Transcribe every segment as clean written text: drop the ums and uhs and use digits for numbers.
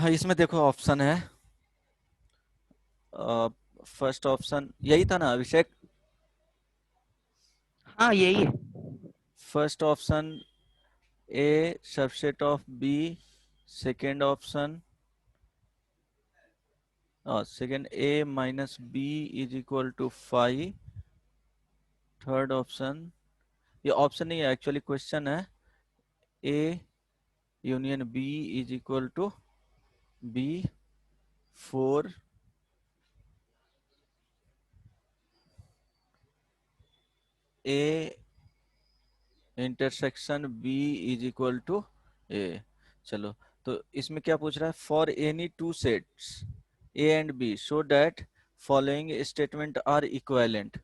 इसमें देखो ऑप्शन है, फर्स्ट ऑप्शन यही था ना अभिषेक? हाँ यही है। First option A subset of B, second option second A minus B is equal to 5, third option, ये ऑप्शन नहीं है एक्चुअली, क्वेश्चन है A union B is equal to B, 4 A intersection B is equal to A. चलो, तो इसमें क्या पूछ रहा है? For any two sets A and B show that following statement are equivalent.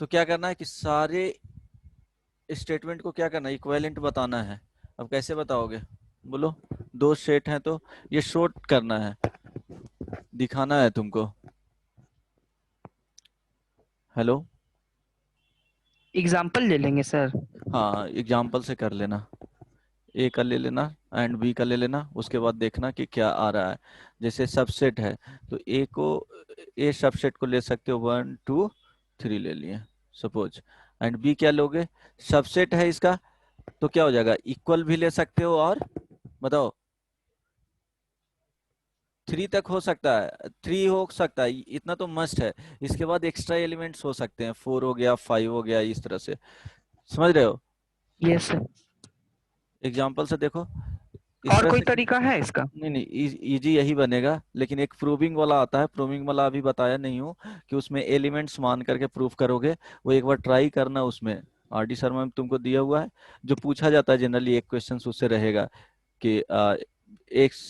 तो क्या करना है कि सारे स्टेटमेंट को क्या करना है, इक्विवेलेंट बताना है। अब कैसे बताओगे बोलो? दो सेट हैं तो ये शॉर्ट करना है, दिखाना है तुमको। हेलो? एग्जाम्पल ले लेंगे सर। हाँ, एग्जाम्पल से कर लेना। ए का ले लेना एंड बी का ले लेना, उसके बाद देखना कि क्या आ रहा है। जैसे सबसेट है तो ए को, ए सबसेट को ले सकते हो, 1 2 3 ले लिए सपोज। एंड बी क्या लोगे? सबसेट है इसका, तो क्या हो जाएगा, इक्वल भी ले सकते हो, और बताओ 3 तक हो सकता है, 3 हो सकता है, इतना तो मस्ट है। इसके बाद एक्स्ट्रा एलिमेंट्स हो सकते हैं, 4 हो गया, 5 हो गया, इस तरह से। समझ रहे हो? Yes sir. एग्जाम्पल से देखो, इस और तरह कोई से। तरीका है इसका? नहीं नहीं, इजी यही बनेगा, लेकिन एक प्रूविंग वाला आता है, प्रूविंग वाला अभी बताया नहीं हूँ कि उसमें एलिमेंट्स मान करके प्रूफ करोगे। वो एक बार ट्राई करना, उसमें आरडी शर्मा में तुमको दिया हुआ है, जो पूछा जाता है जनरली, एक क्वेश्चन उससे रहेगा कि एक्स,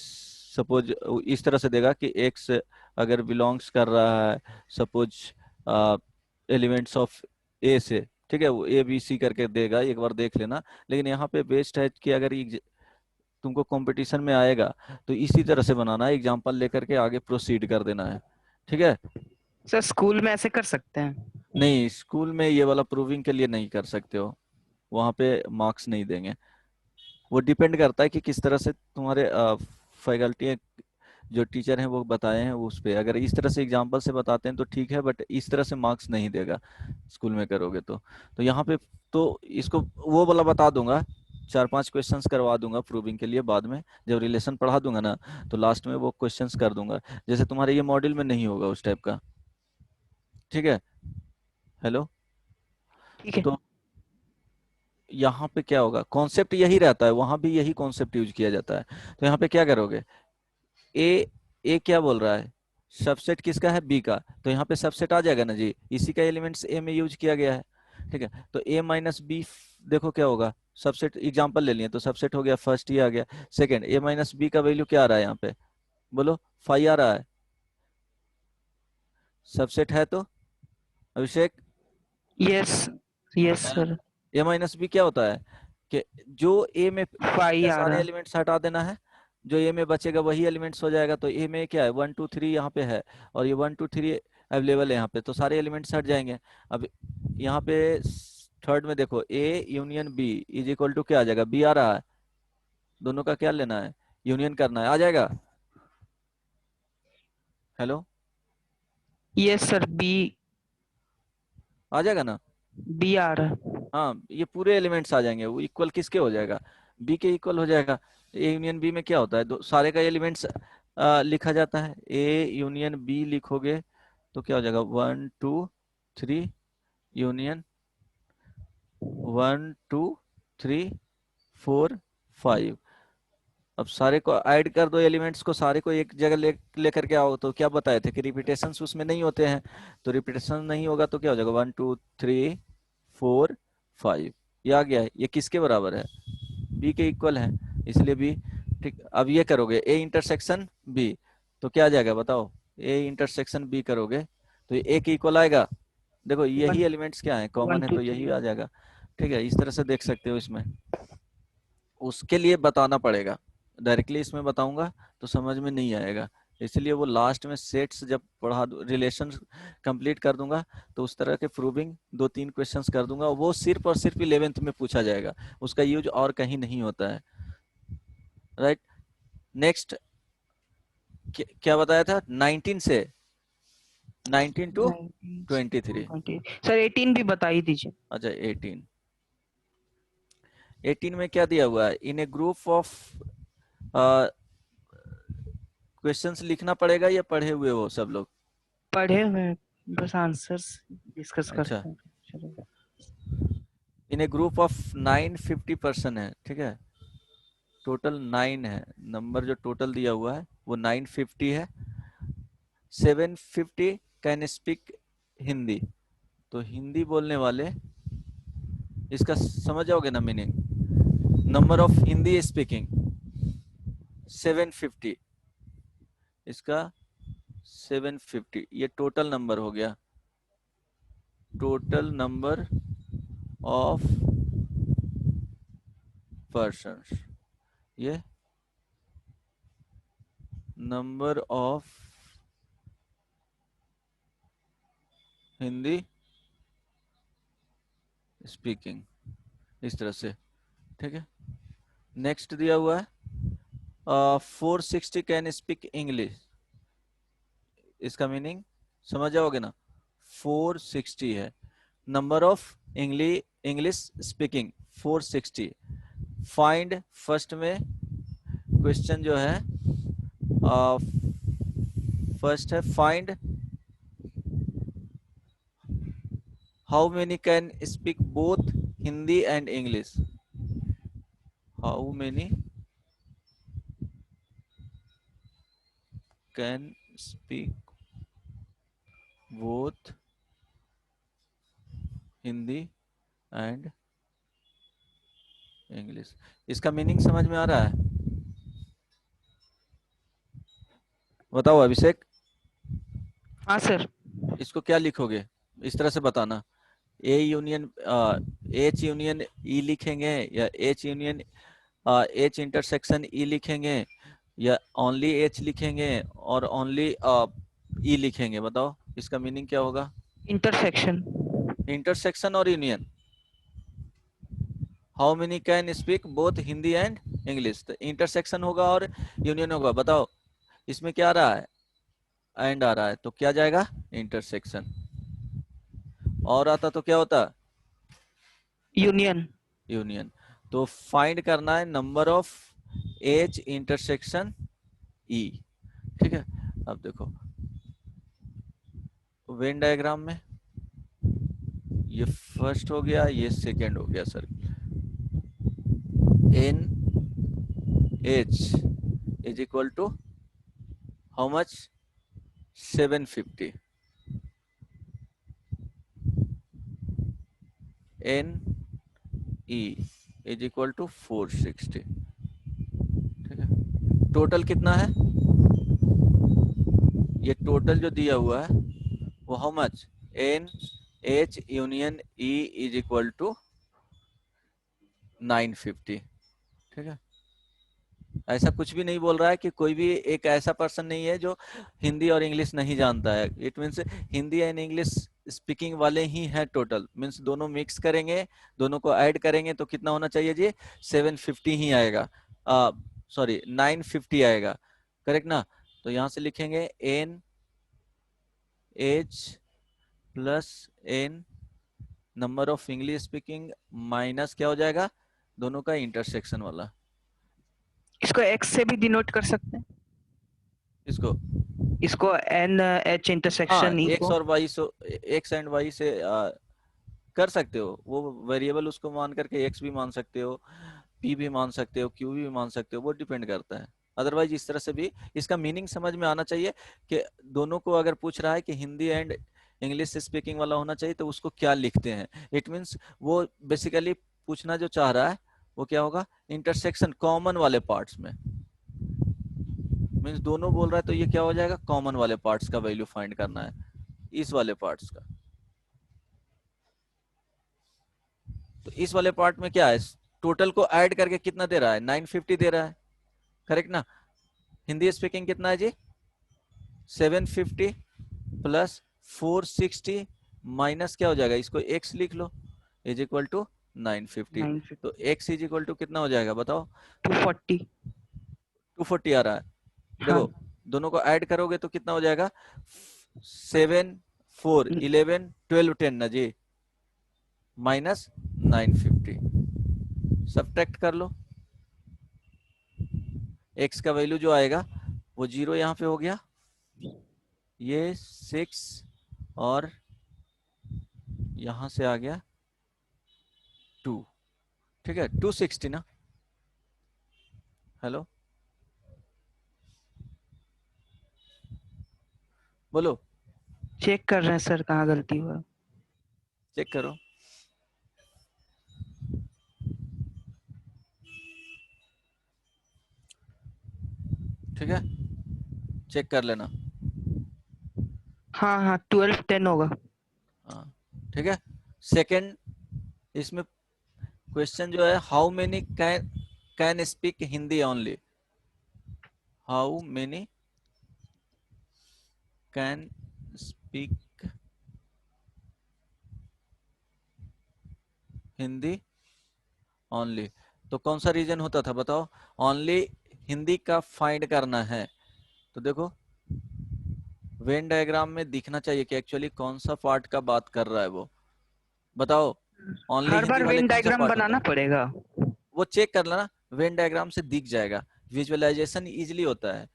सपोज इस तरह से देगा कि एक्स अगर बिलोंग्स कर रहा है सपोज एलिमेंट्स ऑफ ए से, ठीक है, वो ए बी सी करके देगा, एक बार देख लेना। लेकिन यहाँ पे बेस्ट है कि अगर तुमको कंपटीशन में आएगा तो इसी तरह से बनाना है, एग्जाम्पल लेकर के आगे प्रोसीड कर देना है, ठीक है? सर स्कूल में ऐसे कर सकते हैं? नहीं, स्कूल में ये वाला प्रूविंग के लिए नहीं कर सकते हो, वहाँ पे मार्क्स नहीं देंगे। वो डिपेंड करता है कि किस तरह से तुम्हारे फैकल्टी, जो टीचर हैं वो बताए हैं उस पे। अगर इस तरह से एग्जाम्पल से बताते हैं तो ठीक है, बट इस तरह से मार्क्स नहीं देगा स्कूल में करोगे तो यहाँ पे तो इसको वो वाला बता दूंगा, 4 5 क्वेश्चंस करवा दूंगा प्रूविंग के लिए, बाद में जब रिलेशन पढ़ा दूंगा ना, तो लास्ट में वो क्वेश्चंस कर दूंगा, जैसे तुम्हारे ये मॉड्यूल में नहीं होगा उस टाइप का, ठीक है? हेलो? ठीक है। तो यहाँ पे क्या होगा, कॉन्सेप्ट यही रहता है, वहां भी यही कॉन्सेप्ट यूज किया जाता है। तो यहाँ पे क्या करोगे, ए, ए क्या बोल रहा है, सबसेट किसका है, बी का, तो यहाँ पे सबसेट आ जाएगा ना जी, इसी का एलिमेंट्स ए में यूज किया गया है, ठीक है? तो ए माइनस बी, देखो क्या होगा, सबसेट एग्जांपल ले लिए तो सबसेट हो गया, फर्स्ट ही आ गया। सेकंड, ए माइनस बी का वैल्यू क्या आ रहा है यहाँ पे, बोलो? 5 आ रहा है, सबसेट है तो Abhishek. Yes. Yes sir. A minus B क्या होता है कि जो ए में फाइव आ सारे रहा। एलिमेंट्स हटा देना है, जो ए में बचेगा वही एलिमेंट्स हो जाएगा। तो ए में क्या है, 1 2 3 यहाँ पे है, और ये 1 2 3 अवेलेबल है यहाँ पे, तो सारे एलिमेंट्स हट जाएंगे। अब यहाँ पे थर्ड में देखो, A union B is equal to क्या आ जाएगा, बी आ रहा है, दोनों का क्या लेना है, यूनियन करना है, आ जाएगा? हेलो? Yes sir. बी। आ जाएगा ना? बी आ रहा। हाँ, ये पूरे एलिमेंट्स आ जाएंगे, वो इक्वल किसके हो जाएगा, बी के इक्वल हो जाएगा। ए यूनियन बी में क्या होता है, दो सारे का एलिमेंट्स लिखा जाता है, ए यूनियन बी लिखोगे तो क्या हो जाएगा, 1 2 3 यूनियन 1 2 3 4 5। अब सारे को ऐड कर दो, एलिमेंट्स को सारे को एक जगह लेकर के आओ, तो क्या बताए थे कि रिपीटेशंस उसमें नहीं होते हैं। तो रिपीटेशन नहीं होगा तो क्या हो जाएगा, 1 2 3 4 5, ये आ गया है। ये किसके बराबर है, बी के इक्वल है, इसलिए बी। ठीक, अब ये करोगे ए इंटरसेक्शन बी, तो क्या आ जाएगा बताओ, ए इंटरसेक्शन बी करोगे तो ये ए के इक्वल आएगा। देखो वन। यही एलिमेंट्स क्या है, वन कॉमन है, टू तो यही थ्री आ जाएगा। ठीक है, इस तरह से देख सकते हो इसमें। उसके लिए बताना पड़ेगा, डायरेक्टली इसमें बताऊंगा तो समझ में नहीं आएगा, इसलिए वो लास्ट में सेट्स जब पढ़ा रिलेशन कंप्लीट कर दूंगा तो उस तरह के प्रूविंग 2 3 क्वेश्चंस कर दूंगा, वो सिर्फ और सिर्फ 11th में पूछा जाएगा, उसका यूज और कहीं नहीं होता है, राइट? नेक्स्ट क्या बताया था, 19 से 19 टू 23। 19 सर 18 भी बता ही दीजिए। अच्छा 18 में क्या दिया हुआ है, इन ए ग्रुप ऑफ क्वेश्चंस लिखना पड़ेगा या पढ़े हुए हो सब लोग? पढ़े हुए हैं, बस आंसर्स डिस्कस अच्छा, करते हैं। चलो। इन ए ग्रुप ऑफ 950 पर्सन है, ठीक है, टोटल 9 है, नंबर जो टोटल दिया हुआ है वो 950 है। 750 कैन स्पीक हिंदी, तो हिंदी बोलने वाले, इसका समझ जाओगे ना meaning, number of Hindi speaking 750, इसका 750, ये टोटल नंबर हो गया, टोटल नंबर ऑफ पर्सन्स, ये नंबर ऑफ हिंदी स्पीकिंग, इस तरह से, ठीक है। नेक्स्ट दिया हुआ है 460 कैन स्पीक इंग्लिश, इसका मीनिंग समझ जाओगे ना, 460 है, number of English speaking 460। Find, first में क्वेश्चन जो है फर्स्ट है, find how many can speak both Hindi and English, how many can speak both Hindi and English, इसका मीनिंग समझ में आ रहा है? बताओ अभिषेक, हाँ सर। इसको क्या लिखोगे, इस तरह से बताना, ए यूनियन एच यूनियन ई लिखेंगे, या H union H intersection E लिखेंगे, या ओनली एच लिखेंगे और ओनली ई लिखेंगे, बताओ इसका मीनिंग क्या होगा? इंटरसेक्शन। इंटरसेक्शन और union, how many can speak both Hindi and English, तो इंटरसेक्शन होगा और यूनियन होगा, बताओ इसमें क्या आ रहा है, एंड आ रहा है, तो क्या जाएगा इंटरसेक्शन, और आता तो क्या होता, यूनियन। यूनियन। तो फाइंड करना है number of H intersection E, ठीक है। अब देखो वेन डायग्राम में ये फर्स्ट हो गया, ये सेकेंड हो गया sir, N H is equal to how much, 750, N E is equal to 460, ठीक है। टोटल कितना है, ये टोटल जो दिया हुआ है वो how much, N H union E is equal to 950, ठीक है। ऐसा कुछ भी नहीं बोल रहा है कि कोई भी एक ऐसा पर्सन नहीं है जो हिंदी और इंग्लिश नहीं जानता है, it means Hindi and English speaking वाले ही हैं टोटल, मीन्स दोनों मिक्स करेंगे, दोनों को ऐड करेंगे तो कितना होना चाहिए जी, 750 ही आएगा, सॉरी 950 आएगा, करेक्ट ना। तो यहाँ से लिखेंगे N H plus N number of English speaking minus क्या हो जाएगा, दोनों का इंटरसेक्शन वाला, इसको एक्स से भी डिनोट कर सकते हैं, इसको इसको एन एच हाँ इंटरसेक्शन ई एक्स को। और वाई से, एक्स एंड वाई से कर सकते हो, वो वेरिएबल उसको मान करके एक्स भी मान सकते हो, पी भी मान सकते हो, क्यू भी मान सकते हो, वो डिपेंड करता है। अदरवाइज इस तरह से भी इसका मीनिंग समझ में आना चाहिए कि दोनों को अगर पूछ रहा है कि हिंदी एंड इंग्लिश स्पीकिंग वाला होना चाहिए तो उसको क्या लिखते हैं, इट मीन्स वो बेसिकली पूछना जो चाह रहा है वो क्या होगा, इंटरसेक्शन कॉमन वाले पार्ट्स में, मीन्स दोनों बोल रहा है तो ये क्या हो जाएगा, कॉमन वाले पार्ट्स का वैल्यू फाइंड करना है, इस वाले पार्ट्स का। तो इस वाले पार्ट में क्या है, टोटल को ऐड करके कितना दे रहा है, 950 दे रहा है, करेक्ट ना। हिंदी स्पीकिंग कितना है जी, 750 प्लस 460 माइनस क्या हो जाएगा, इसको x लिख लो, इज इक्वल टू 950, 950। तो x इज इक्वल टू कितना हो जाएगा बताओ, 240। 240 आ रहा है। हाँ देखो दोनों को ऐड करोगे तो कितना हो जाएगा, 7 4 11 12 10 ना जी, माइनस 950, सब्ट्रैक्ट कर लो। x का वैल्यू जो आएगा वो 0 यहाँ पे हो गया, ये 6 और यहां से आ गया 2, ठीक है 260 ना। हेलो बोलो, चेक कर रहे हैं सर कहाँ गलती हुआ। चेक करो। ठीक है चेक कर लेना। हाँ हाँ 1210 होगा। हाँ ठीक है। सेकंड, इसमें क्वेश्चन जो है, how many can speak Hindi only, how many can speak Hindi only, तो कौन सा रीजन होता था बताओ, ओनली हिंदी का फाइंड करना है। तो देखो वेन डायग्राम में दिखना चाहिए कि एक्चुअली कौन सा पार्ट का बात कर रहा है वो, बताओ ओनली हर हिंदी बार वाले वेन कौन सा डायग्राम पार्ट होता बनाना है, पड़ेगा। वो चेक कर लेना, वेन डायग्राम से दिख जाएगा, विजुअलाइजेशन इजीली होता है।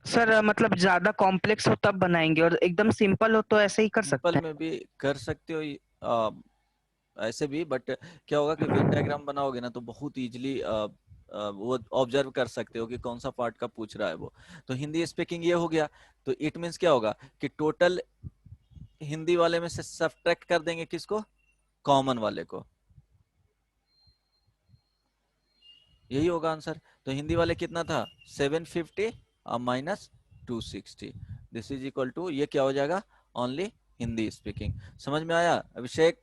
सर मतलब ज्यादा कॉम्प्लेक्स हो तब बनाएंगे और एकदम सिंपल हो तो ऐसे ही कर सिंपल सकते में भी कर सकते हो, ऐसे भी, बट क्या होगा कि वेन डायग्राम बनाओगे ना तो बहुत इजीली वो ऑब्जर्व कर सकते हो कि कौन सा पार्ट का पूछ रहा है वो। तो हिंदी स्पीकिंग ये हो गया, तो इट मीन्स क्या होगा कि टोटल हिंदी वाले में से सब्ट्रैक्ट कर देंगे किसको, कॉमन वाले को, यही होगा आंसर। तो हिंदी वाले कितना था 750 minus 260, this is equal to, ये क्या हो जाएगा, ओनली हिंदी स्पीकिंग। समझ में आया अभिषेक?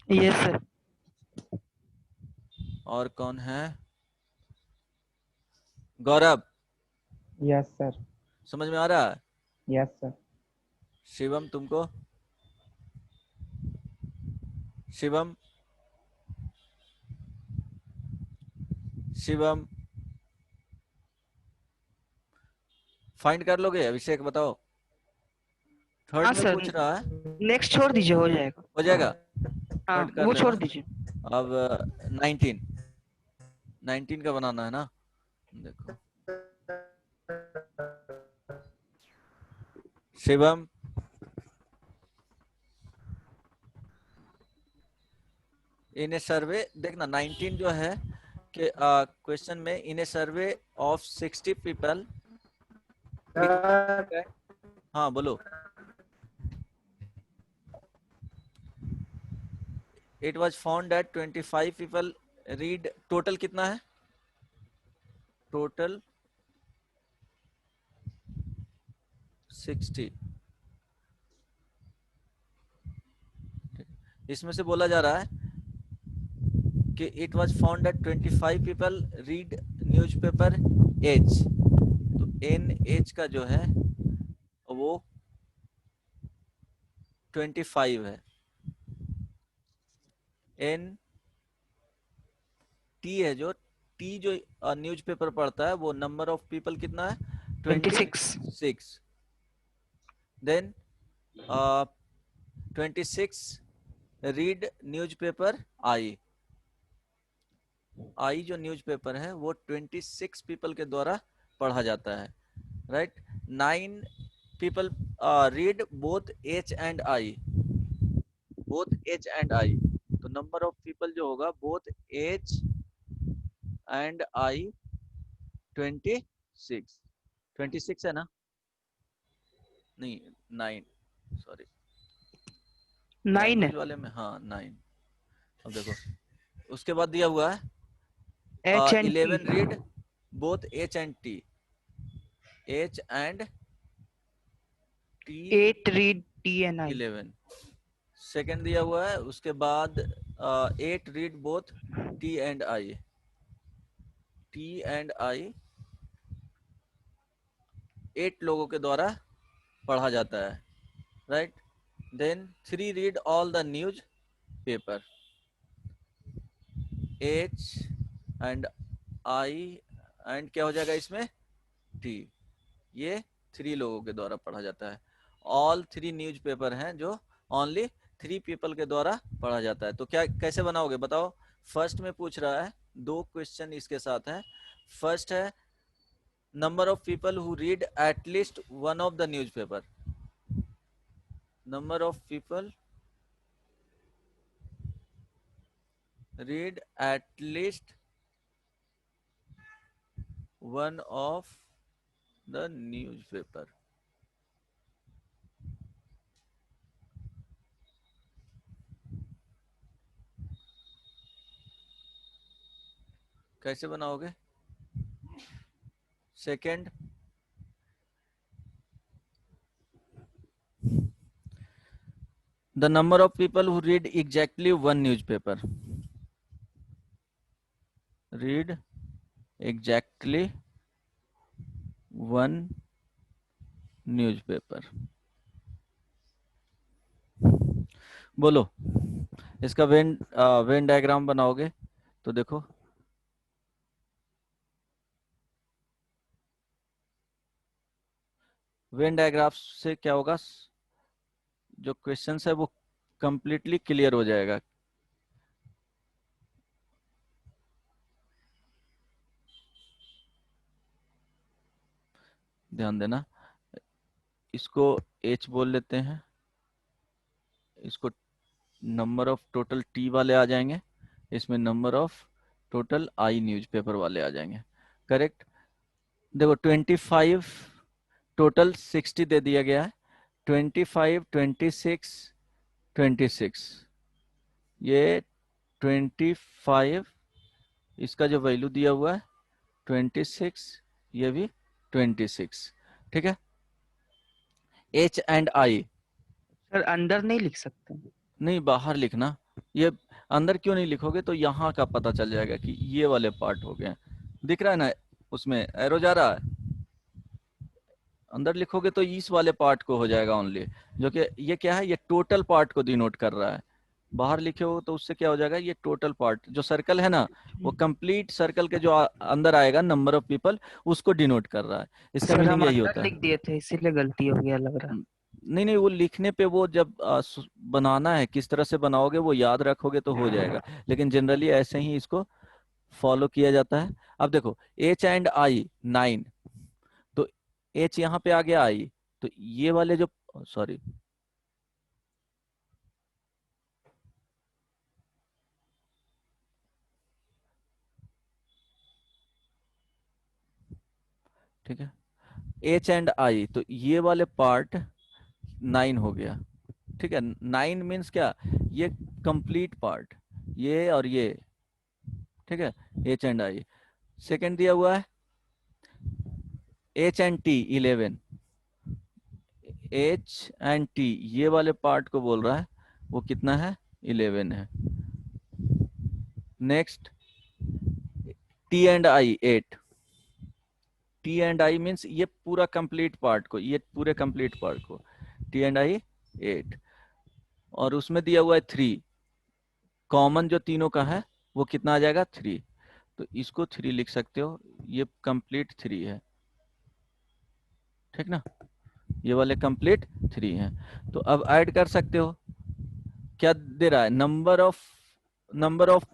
हैं। Yes sir. और कौन है, गौरव, यस सर। समझ में आ रहा है? Yes sir. शिवम तुमको, शिवम, शिवम फाइंड कर लोगे? अभिषेक बताओ, थर्ड हाँ में सर, पूछ रहा है, नेक्स्ट छोड़ दीजिए हो जाएगा। हो जाएगा, हाँ थर्ड कर वो छोड़ लेना। दीजिए। अब 19, 19 का बनाना है ना, देखो शिवम, इन ए सर्वे, देखना 19 जो है कि क्वेश्चन में, इन ए सर्वे ऑफ 60 पीपल, हाँ बोलो, it was found that 25 people read, total कितना है, टोटल 60, इसमें से बोला जा रहा है कि it was found that 25 people read newspaper H, तो एन एज का जो है वो 25 है, एन टी है, जो टी जो न्यूज़पेपर पढ़ता है वो नंबर ऑफ पीपल कितना है 26। 26, देन 26 रीड न्यूज़पेपर आई, आई जो न्यूज़पेपर है वो 26 पीपल के द्वारा पढ़ा जाता है, right. 9 people read both H and I, both H and आई, तो नंबर ऑफ पीपल जो होगा बोथ एच एंड आई 26, 26 है ना, नहीं 9, सॉरी 9 है। लैंग्वेज वाले में, हाँ 9। अब देखो उसके बाद दिया हुआ है H and T. 11 read both H and T, H and T 8 read T and I. 11, second दिया हुआ है, उसके बाद 8 read both T and I, T and I 8 लोगों के द्वारा पढ़ा जाता है, right. Then 3 read all the newspaper, H and I and क्या हो जाएगा इसमें टी। ये 3 लोगों के द्वारा पढ़ा जाता है। ऑल 3 न्यूज़पेपर हैं जो ओनली 3 पीपल के द्वारा पढ़ा जाता है। तो क्या कैसे बनाओगे बताओ। फर्स्ट में पूछ रहा है, 2 क्वेश्चन इसके साथ है। फर्स्ट है number of people who read at least one of the newspaper. Number of people read at least one of the newspaper। कैसे बनाओगे। Second, the number of people who read exactly one newspaper। read exactly one newspaper। बोलो इसका Venn diagram बनाओगे तो देखो when digraph से क्या होगा, जो क्वेश्चन है वो कंप्लीटली क्लियर हो जाएगा। ध्यान देना, इसको H बोल लेते हैं, इसको नंबर ऑफ टोटल T वाले आ जाएंगे, इसमें number of total I newspaper वाले आ जाएंगे। करेक्ट। देखो 25 टोटल 60 दे दिया गया है। 25 26 26 ये 25 इसका जो वैल्यू दिया हुआ है 26 ये भी 26। ठीक है। H एंड I सर अंदर नहीं लिख सकते? नहीं बाहर लिखना। ये अंदर क्यों नहीं लिखोगे तो यहाँ का पता चल जाएगा कि ये वाले पार्ट हो गए। दिख रहा है ना उसमें एरो जा रहा है। अंदर लिखोगे तो इस वाले पार्ट को हो जाएगा ओनली, जो कि ये क्या है ये टोटल पार्ट को डिनोट कर रहा है। बाहर लिखे हो तो उससे क्या हो जाएगा ये टोटल पार्ट जो सर्कल है ना वो कंप्लीट सर्कल के जो अंदर आएगा नंबर ऑफ पीपल उसको डिनोट कर रहा है। इसका सर मीनिंग हम यही अंदर होता है। लिख दिए थे इसीलिए गलती हो गया लग रहा। नहीं नहीं वो लिखने पे वो जब बनाना है किस तरह से बनाओगे वो याद रखोगे तो हो जाएगा, लेकिन जनरली ऐसे ही इसको फॉलो किया जाता है। अब देखो H एंड I 9 तो H यहाँ पे आ गया I तो ये वाले जो सॉरी ठीक है H एंड I तो ये वाले पार्ट 9 हो गया। ठीक है 9 मीन्स क्या ये कंप्लीट पार्ट ये और ये। ठीक है H एंड I। सेकंड दिया हुआ है H and T 11। H and T ये वाले पार्ट को बोल रहा है वो कितना है 11 है। Next T and I 8। T and I means ये पूरा कंप्लीट पार्ट को ये पूरे कंप्लीट पार्ट को T एंड I 8 और उसमें दिया हुआ है 3। कॉमन जो तीनों का है वो कितना आ जाएगा 3 तो इसको 3 लिख सकते हो ये कंप्लीट 3 है। ठीक ना ये वाले कंप्लीट 3 हैं। तो अब ऐड कर सकते हो क्या दे रहा है number of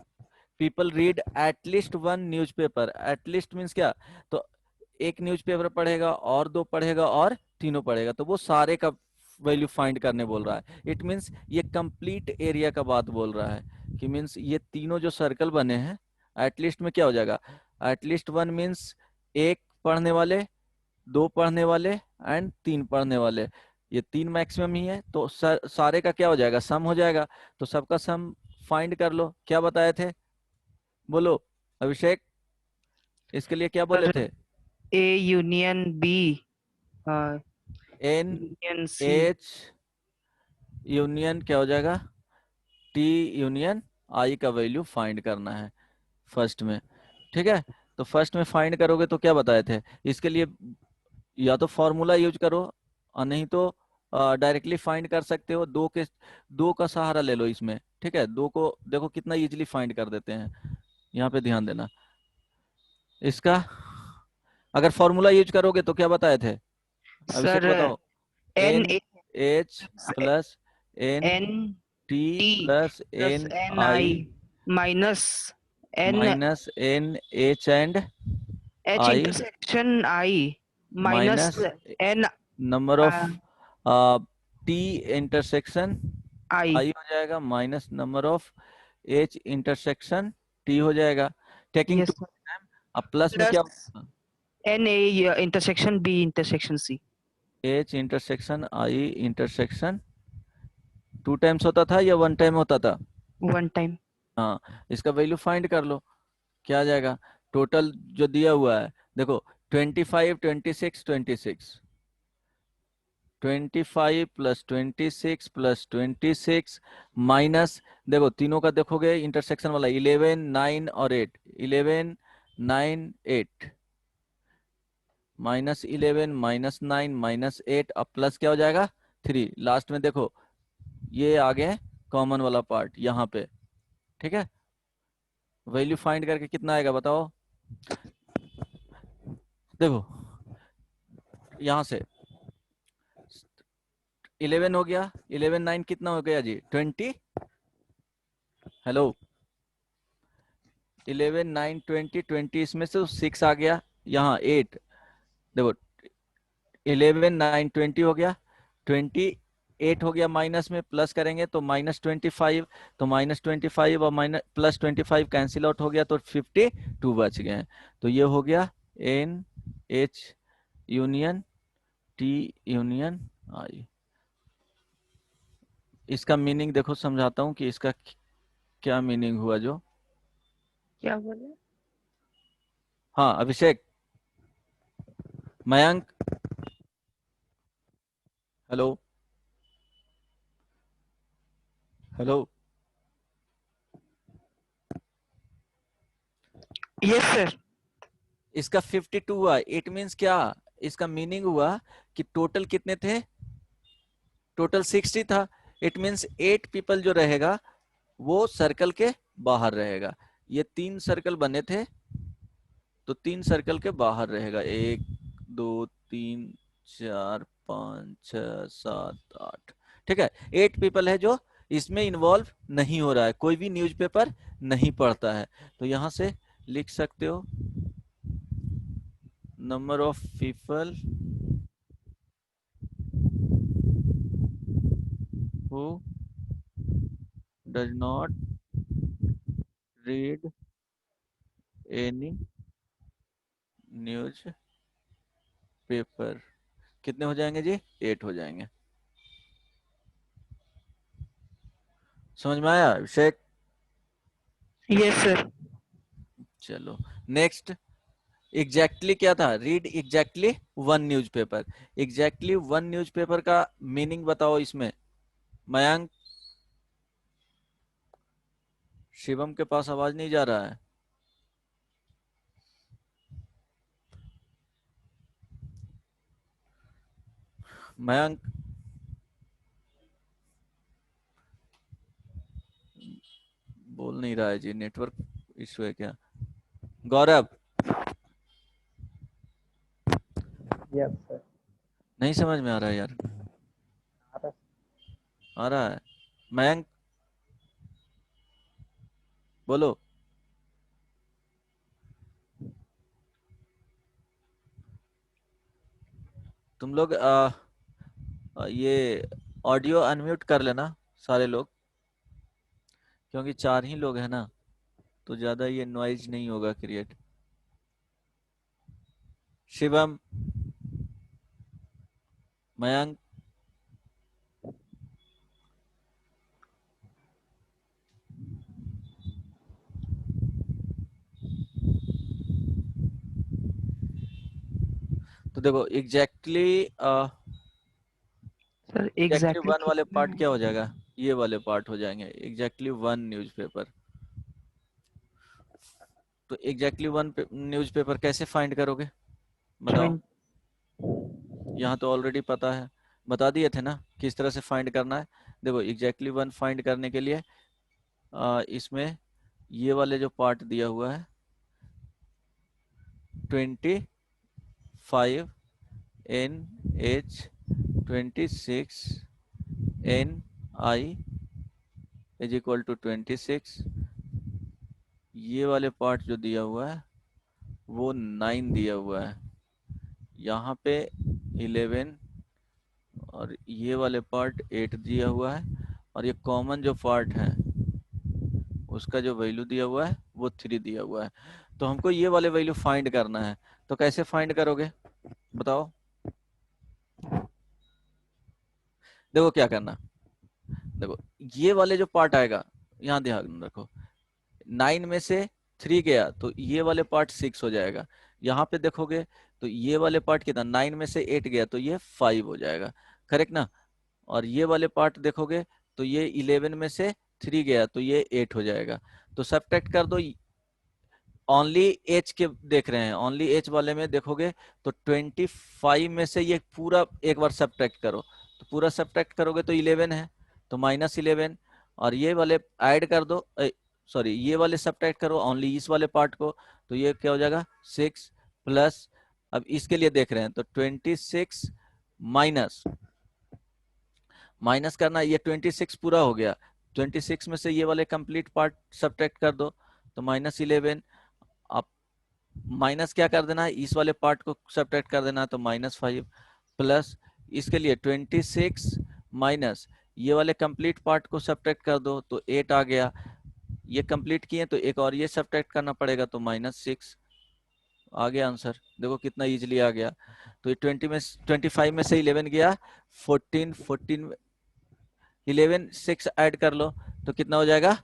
people read at least one newspaper. At least means क्या तो एक न्यूज़पेपर पढ़ेगा और 2 पढ़ेगा और तीनों पढ़ेगा तो वो सारे का वैल्यू फाइंड करने बोल रहा है। इट मीन्स ये कंप्लीट एरिया का बात बोल रहा है कि मीन्स ये तीनों जो सर्कल बने हैं एटलीस्ट में क्या हो जाएगा एटलीस्ट 1 मीन्स 1 पढ़ने वाले 2 पढ़ने वाले एंड 3 पढ़ने वाले। ये 3 मैक्सिमम ही है तो सारे का क्या हो जाएगा सम हो जाएगा। तो सबका सम फाइंड कर लो। क्या बताए थे बोलो अभिषेक इसके लिए क्या बोले थे। A union B N union C। H union क्या हो जाएगा T यूनियन I का वैल्यू फाइंड करना है फर्स्ट में। ठीक है तो फर्स्ट में फाइंड करोगे तो क्या बताए थे इसके लिए या तो फॉर्मूला यूज करो और नहीं तो डायरेक्टली फाइंड कर सकते हो। 2 का सहारा ले लो इसमें। ठीक है 2 को देखो कितना इजीली फाइंड कर देते हैं। यहाँ पे ध्यान देना इसका अगर फॉर्मूला यूज करोगे तो क्या बताए थे? अभिषेक सर बताओ। N N H plus N N T T plus plus N N I I minus N minus N H and H I intersection I minus minus N number of T intersection I. I हो जाएगा minus number of H intersection T हो जाएगा। Taking two yes sir. Time. अब plus में क्या plus होगा? N A intersection B intersection C. H intersection I intersection 2 times होता था या 1 टाइम होता था? One time. हाँ, इसका वैल्यू फाइंड कर लो। क्या आ जाएगा? टोटल जो दिया हुआ है देखो, 25 26 26 25 प्लस 26 प्लस 26 माइनस, देखो तीनों का देखोगे इंटरसेक्शन वाला 11 9 और 8, 11 9 8 माइनस 11 माइनस 9 माइनस 8, अब प्लस क्या हो जाएगा? 3 लास्ट में। देखो ये आ गया कॉमन वाला पार्ट यहाँ पे, ठीक है। वैल्यू फाइंड करके कितना आएगा बताओ? देखो यहाँ से 11 हो गया, 11 9 कितना हो गया जी? 20। हेलो, 11 9 20 20, इसमें से 6 आ गया, यहाँ 8। देखो 11 9 20 हो गया, 28 हो गया, माइनस में प्लस करेंगे तो -25, तो -25 और माइनस प्लस 25 कैंसिल आउट हो गया तो 52 बच गए हैं। तो ये हो गया N H union T union I. इसका मीनिंग देखो, समझाता हूँ कि इसका क्या मीनिंग हुआ जो। क्या बोले? हाँ Abhishek, Mayank, hello hello. Yes sir. इसका 52 हुआ, इट मीन्स क्या? इसका मीनिंग हुआ कि टोटल कितने थे? टोटल 60 था। इट मीन्स 8 पीपल जो रहेगा वो सर्कल के बाहर रहेगा। ये 3 सर्कल बने थे तो 3 सर्कल के बाहर रहेगा। 1 2 3 4 5 6 7 8, ठीक है। 8 पीपल है जो इसमें इन्वॉल्व नहीं हो रहा है, कोई भी न्यूज़पेपर नहीं पढ़ता है। तो यहां से लिख सकते हो number of people who does not read any news paper. कितने हो जाएंगे जी? 8 हो जाएंगे। समझ में आया अभिषेक? Yes sir. चलो नेक्स्ट। एग्जैक्टली क्या था? Read exactly 1 newspaper. Exactly 1 newspaper का मीनिंग बताओ इसमें। मयंक, शिवम के पास आवाज नहीं जा रहा है। मयंक बोल नहीं रहा है जी, नेटवर्क इशू है क्या? गौरव, यस सर। नहीं समझ में आ रहा है यार। आ रहा आ रहा है। मयंक बोलो। तुम लोग ये ऑडियो अनम्यूट कर लेना सारे लोग, क्योंकि 4 ही लोग हैं ना, तो ज्यादा ये नॉइज नहीं होगा क्रिएट। शिवम, मयंक, तो देखो एग्जैक्टली सर एग्जैक्टली एग्जैक्टली 1 वाले कितना पार्ट है? क्या हो जाएगा? ये वाले पार्ट हो जाएंगे एग्जैक्टली 1 न्यूज़पेपर। तो एग्जैक्टली 1 न्यूज़पेपर कैसे फाइंड करोगे बताओ? 20। यहाँ तो ऑलरेडी पता है, बता दिए थे ना किस तरह से फाइंड करना है। देखो एग्जैक्टली 1 फाइंड करने के लिए इसमें ये वाले जो पार्ट दिया हुआ है 25 NH26 Ni is equal to 26। ये वाले पार्ट जो दिया हुआ है वो 9 दिया हुआ है, यहाँ पे 11 और ये वाले पार्ट 8 दिया हुआ है, और ये कॉमन जो पार्ट है उसका जो वैल्यू दिया हुआ है वो 3 दिया हुआ है। तो हमको ये वाले वैल्यू फाइंड करना है, तो कैसे फाइंड करोगे बताओ। देखो क्या करना, देखो ये वाले जो पार्ट आएगा, यहाँ ध्यान रखो, 9 में से 3 गया तो ये वाले पार्ट 6 हो जाएगा। यहाँ पे देखोगे तो ये वाले पार्ट कितना, 9 में से 8 गया तो ये 5 हो जाएगा, करेक्ट ना। और ये वाले पार्ट देखोगे तो ये 11 में से 3 गया तो ये 8 हो जाएगा। तो सब्ट्रैक्ट कर दो, ओनली एच के देख रहे हैं, ओनली एच वाले में देखोगे तो 25 में से ये पूरा एक बार सब्ट्रैक्ट करो, तो पूरा सब्ट्रैक्ट करोगे तो 11 है, तो -11, और ये वाले ऐड कर दो, सॉरी ये वाले सब्ट्रैक्ट करो ओनली इस वाले पार्ट को, तो ये क्या हो जाएगा 6 प्लस, अब इसके लिए देख रहे हैं तो 26 माइनस, माइनस करना, ये 26 पूरा हो गया, 26 में से ये वाले कंप्लीट पार्ट सब्ट्रैक्ट कर दो तो -11, आप माइनस क्या कर देना है, इस वाले पार्ट को सब्ट्रैक्ट कर देना है तो -5 प्लस, इसके लिए 26 माइनस ये वाले कंप्लीट पार्ट को सब्ट्रैक्ट कर दो तो 8 आ गया, ये कंप्लीट किए तो एक और ये सब्ट्रैक्ट करना पड़ेगा तो -6 आ गया आंसर। देखो कितना इजीली आ गया। तो ये 25 में से 11 गया, 14 11 6 ऐड कर लो तो कितना हो जाएगा,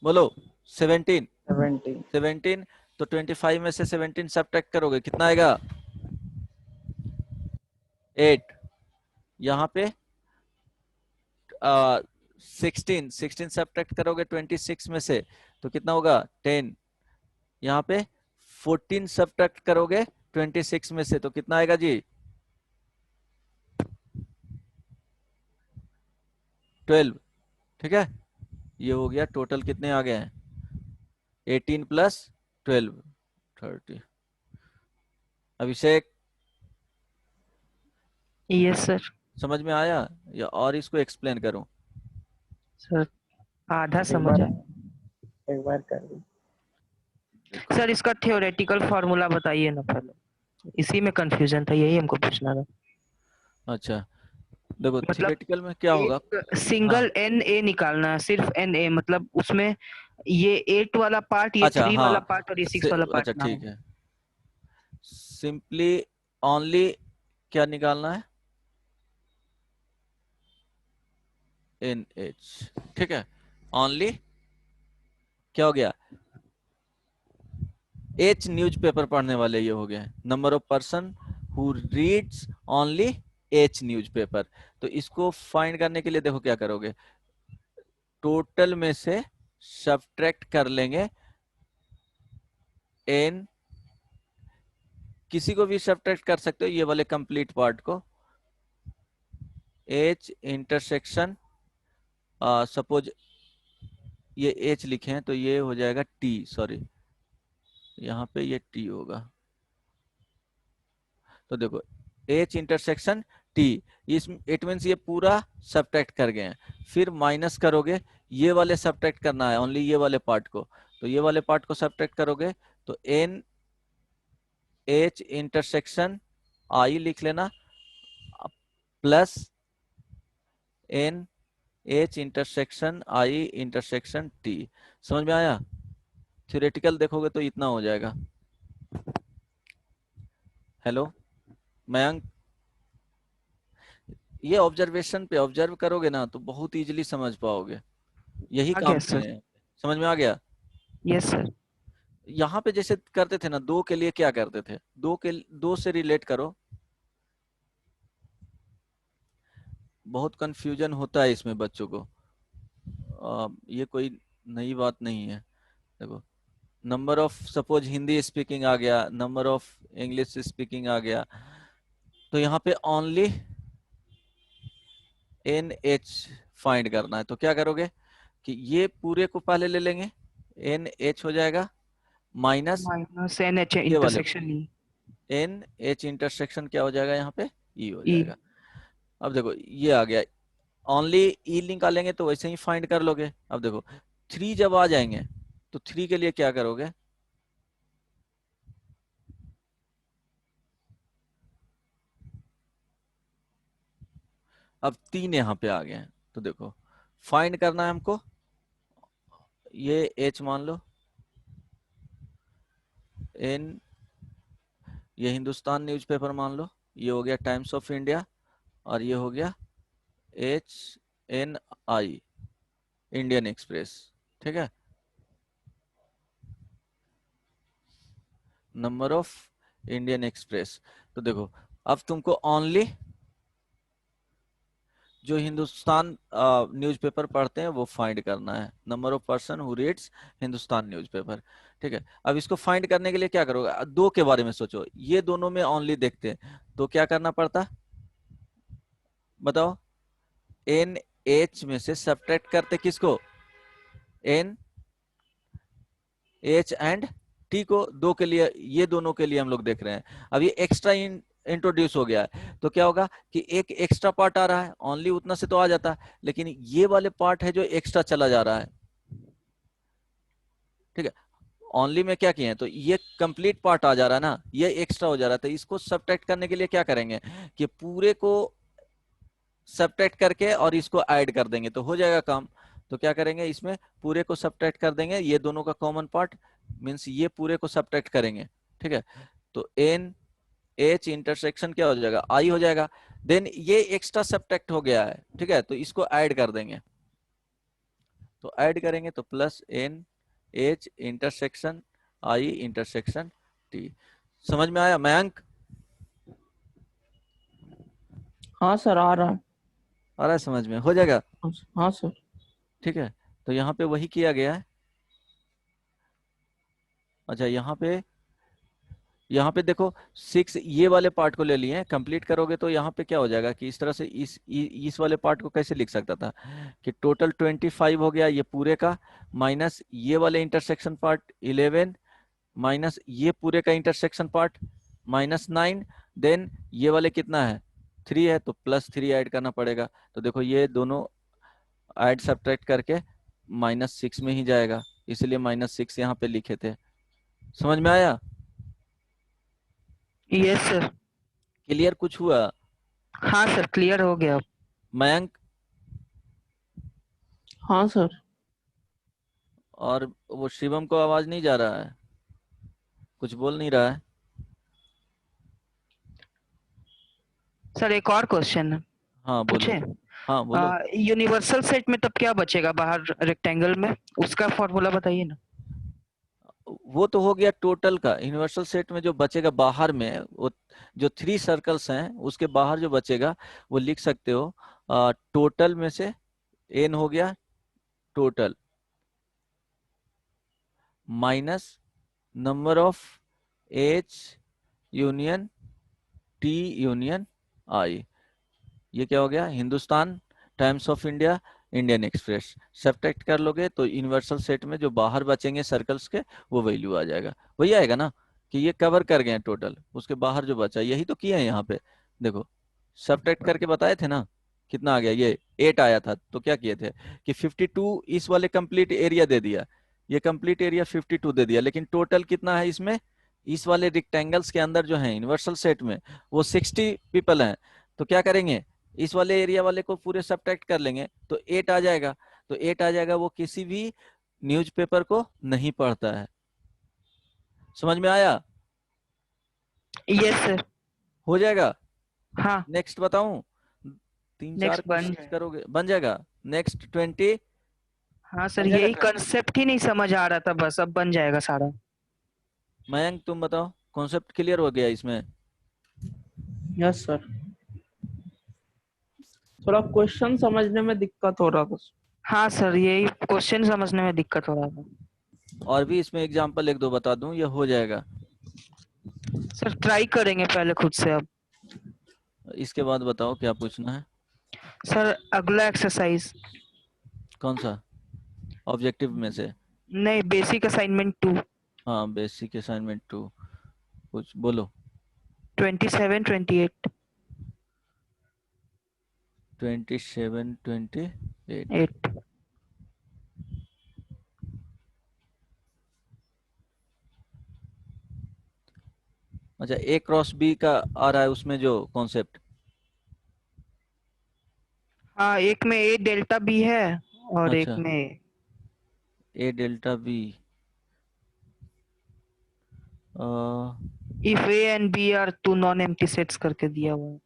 बोलो 17 17 तो 25 में से 17 सब्ट्रैक्ट करोगे कितना आएगा 8, यहाँ पे 16 सब्ट्रैक्ट करोगे 26 में से तो कितना होगा 10, यहाँ पे 14 सब्ट्रैक्ट करोगे 26 में से तो कितना आएगा जी 12, ठीक है। ये हो गया, टोटल कितने आ गए हैं 18 प्लस 12 30। अभिषेक यस सर। समझ में आया या और इसको एक्सप्लेन करूं। सर आधा एक समझ बार आया। एक बार कर दी। सर इसका थ्योरेटिकल फॉर्मूला बताइए ना पहले, इसी में कंफ्यूजन था, यही हमको पूछना था। अच्छा देखो मतलब थियोरेटिकल में क्या होगा, एक सिंगल एन ए निकालना है, सिर्फ एन ए, मतलब उसमें ये 8 वाला पार्ट, ये अच्छा 3 वाला हाँ, पार्ट और ये 6 वाला अच्छा पार्ट ना हो। ठीक है, सिंपली ओनली क्या निकालना है NH, ठीक है। ओनली क्या हो गया H न्यूज़पेपर पढ़ने वाले ये हो गए, number of person who reads only H newspaper. तो इसको फाइंड करने के लिए देखो क्या करोगे, टोटल में से सब्ट्रैक्ट कर लेंगे N, किसी को भी सब्ट्रैक्ट कर सकते हो ये वाले कंप्लीट पार्ट को, H इंटरसेक्शन, सपोज ये H लिखे हैं तो ये हो जाएगा T, सॉरी यहाँ पे ये T होगा, तो देखो H इंटरसेक्शन T, इस इट मीन्स ये पूरा सब्ट्रैक्ट कर गए हैं, फिर माइनस करोगे, ये वाले सब्ट्रैक्ट करना है ओनली ये वाले पार्ट को, तो ये वाले पार्ट को सब्ट्रैक्ट करोगे तो N H इंटरसेक्शन I लिख लेना plus N H intersection I intersection T। समझ में आया, थ्योरेटिकल देखोगे तो इतना हो जाएगा। हेलो मयंक, ये ऑब्जर्वेशन पे ऑब्जर्व करोगे ना तो बहुत इजीली समझ पाओगे, यही आ काम गया किए सर। हैं। समझ में आ गया। Yes sir. यहाँ पे जैसे करते थे ना, 2 के लिए क्या करते थे, 2 से रिलेट करो, बहुत कंफ्यूजन होता है इसमें बच्चों को, ये कोई नई बात नहीं है। देखो number of, suppose Hindi speaking आ गया, नंबर ऑफ इंग्लिश स्पीकिंग आ गया, तो यहाँ पे ओनली NH फाइंड करना है, तो क्या करोगे कि ये पूरे को पहले ले लेंगे, NH हो जाएगा माइनस माइनस एन एच ये वाले intersection E. N H intersection क्या हो जाएगा यहाँ पे, ई हो ई। जाएगा। अब देखो ये आ गया, ओनली ई निकालेंगे तो वैसे ही फाइंड कर लोगे। अब देखो 3 जब आ जाएंगे तो 3 के लिए क्या करोगे, अब 3 यहाँ पे आ गए हैं तो देखो फाइंड करना है हमको, ये एच मान लो, एन ये हिंदुस्तान न्यूज़पेपर मान लो, ये हो गया टाइम्स ऑफ इंडिया, और ये हो गया HNI इंडियन एक्सप्रेस। ठीक है, नंबर ऑफ इंडियन एक्सप्रेस। तो देखो अब तुमको ओनली जो हिंदुस्तान न्यूज़पेपर पढ़ते हैं वो फाइंड करना है, number of person who reads Hindustan newspaper. ठीक है, अब इसको फाइंड करने के लिए क्या करोगे, दो के बारे में सोचो, ये दोनों में ओनली देखते हैं तो क्या करना पड़ता, बताओ। एन एच में से सब्ट्रैक्ट करते किसको, एन एच एंड टी को, दो के लिए, ये दोनों के लिए हम लोग देख रहे हैं। अब ये एक्स्ट्रा इंट्रोड्यूस हो गया है तो क्या होगा कि एक एक्स्ट्रा पार्ट आ रहा है, ओनली उतना से तो आ जाता है, लेकिन ये वाले पार्ट है जो एक्स्ट्रा चला जा रहा है। ठीक है, ओनली में क्या किए हैं तो ये कंप्लीट पार्ट आ जा रहा है ना, ये एक्स्ट्रा हो जा रहा है, तो इसको सब्ट्रैक्ट करने के लिए क्या करेंगे कि पूरे को सब्ट्रैक्ट करके और इसको ऐड कर देंगे तो हो जाएगा काम। तो क्या करेंगे, इसमें पूरे को सब्ट्रैक्ट कर देंगे, ये दोनों का कॉमन पार्ट मीन्स ये पूरे को सब्ट्रैक्ट करेंगे। ठीक है, तो एन एच इंटरसेक्शन क्या हो जाएगा, आई हो जाएगा। देन ये एक्स्ट्रा सब्ट्रैक्ट हो गया है, ठीक है, तो इसको ऐड कर देंगे, तो ऐड करेंगे तो प्लस एन एच इंटरसेक्शन आई इंटरसेक्शन टी। समझ में आया मयंक? हाँ सर आ रहा है। आ रहा है समझ में, हो जाएगा। हाँ सर। ठीक है, तो यहाँ पे वही किया गया है। अच्छा यहाँ पे देखो 6 ये वाले पार्ट को ले लिए, कंप्लीट करोगे तो यहाँ पे क्या हो जाएगा कि इस तरह से इस वाले पार्ट को कैसे लिख सकता था कि टोटल 25 हो गया ये पूरे का, माइनस ये वाले इंटरसेक्शन पार्ट 11, माइनस ये पूरे का इंटरसेक्शन पार्ट -9, देन ये वाले कितना है 3 है तो +3 ऐड करना पड़ेगा। तो देखो ये दोनों ऐड सब्ट्रैक्ट करके -6 में ही जाएगा, इसलिए -6 यहाँ पे लिखे थे। समझ में आया? Yes sir. क्लियर कुछ हुआ? हाँ सर क्लियर हो गया। मयंक हाँ सर। और वो शिवम को आवाज नहीं जा रहा है, कुछ बोल नहीं रहा है। सर एक और क्वेश्चन है। हाँ बोलो। पूछे? हाँ बोलो। यूनिवर्सल सेट में तब क्या बचेगा बाहर रेक्टेंगल में, उसका फॉर्मूला बताइए ना। वो तो हो गया टोटल का, यूनिवर्सल सेट में जो बचेगा बाहर में, वो जो 3 सर्कल्स हैं उसके बाहर जो बचेगा वो लिख सकते हो टोटल में से n हो गया total minus number of H union T union I. ये क्या हो गया, Hindustan Times of India Indian Express. Subtract कर लोगे तो यूनिवर्सल सेट में जो बाहर बचेंगे सर्कल्स के वो वैल्यू आ जाएगा, वही आएगा ना कि ये कवर कर गए टोटल, उसके बाहर जो बचा यही तो किए हैं यहाँ पे। देखो सब्ट्रैक्ट करके बताए थे ना कितना आ गया, ये 8 आया था, तो क्या किए थे कि 52 इस वाले कंप्लीट एरिया दे दिया, ये कंप्लीट एरिया 52 दे दिया, लेकिन टोटल कितना है इसमें, इस वाले रेक्टेंगल्स के अंदर जो है यूनिवर्सल सेट में वो 60 पीपल हैं, तो क्या करेंगे इस वाले एरिया वाले को पूरे सब्ट्रैक्ट कर लेंगे तो 8 आ जाएगा। तो 8 आ जाएगा, वो किसी भी न्यूज़पेपर को नहीं पढ़ता है। समझ में आया? Yes sir. हो जाएगा। हाँ नेक्स्ट बताऊं, 3-4 नेक्स्ट बन क्वेश्चन जाएगा। करोगे बन जाएगा। नेक्स्ट 20 हाँ सर बन जाएगा यही 20। कंसेप्ट ही नहीं समझ आ रहा था, बस अब बन जाएगा सारा। मयंक तुम बताओ कॉन्सेप्ट क्लियर हो गया इसमें? Yes sir. थोड़ा क्वेश्चन समझने में दिक्कत हो रहा था। हाँ सर यही क्वेश्चन समझने में दिक्कत हो रहा था। और भी इसमें एग्जांपल 1-2 बता दूं, ये हो जाएगा। सर ट्राई करेंगे पहले खुद से। अब इसके बाद बताओ क्या पूछना है। सर अगला एक्सरसाइज। कौन सा ऑब्जेक्टिव में से? नहीं बेसिक असाइनमेंट 2। हाँ बेसिक असाइनमेंट 2, कुछ बोलो। 27 28 27 28। 8। अच्छा, ए क्रॉस बी का आ रहा है उसमें जो कॉन्सेप्ट। हाँ, एक में ए डेल्टा बी है और एक अच्छा, में A delta B. If A and B are two non empty sets करके दिया हुआ है।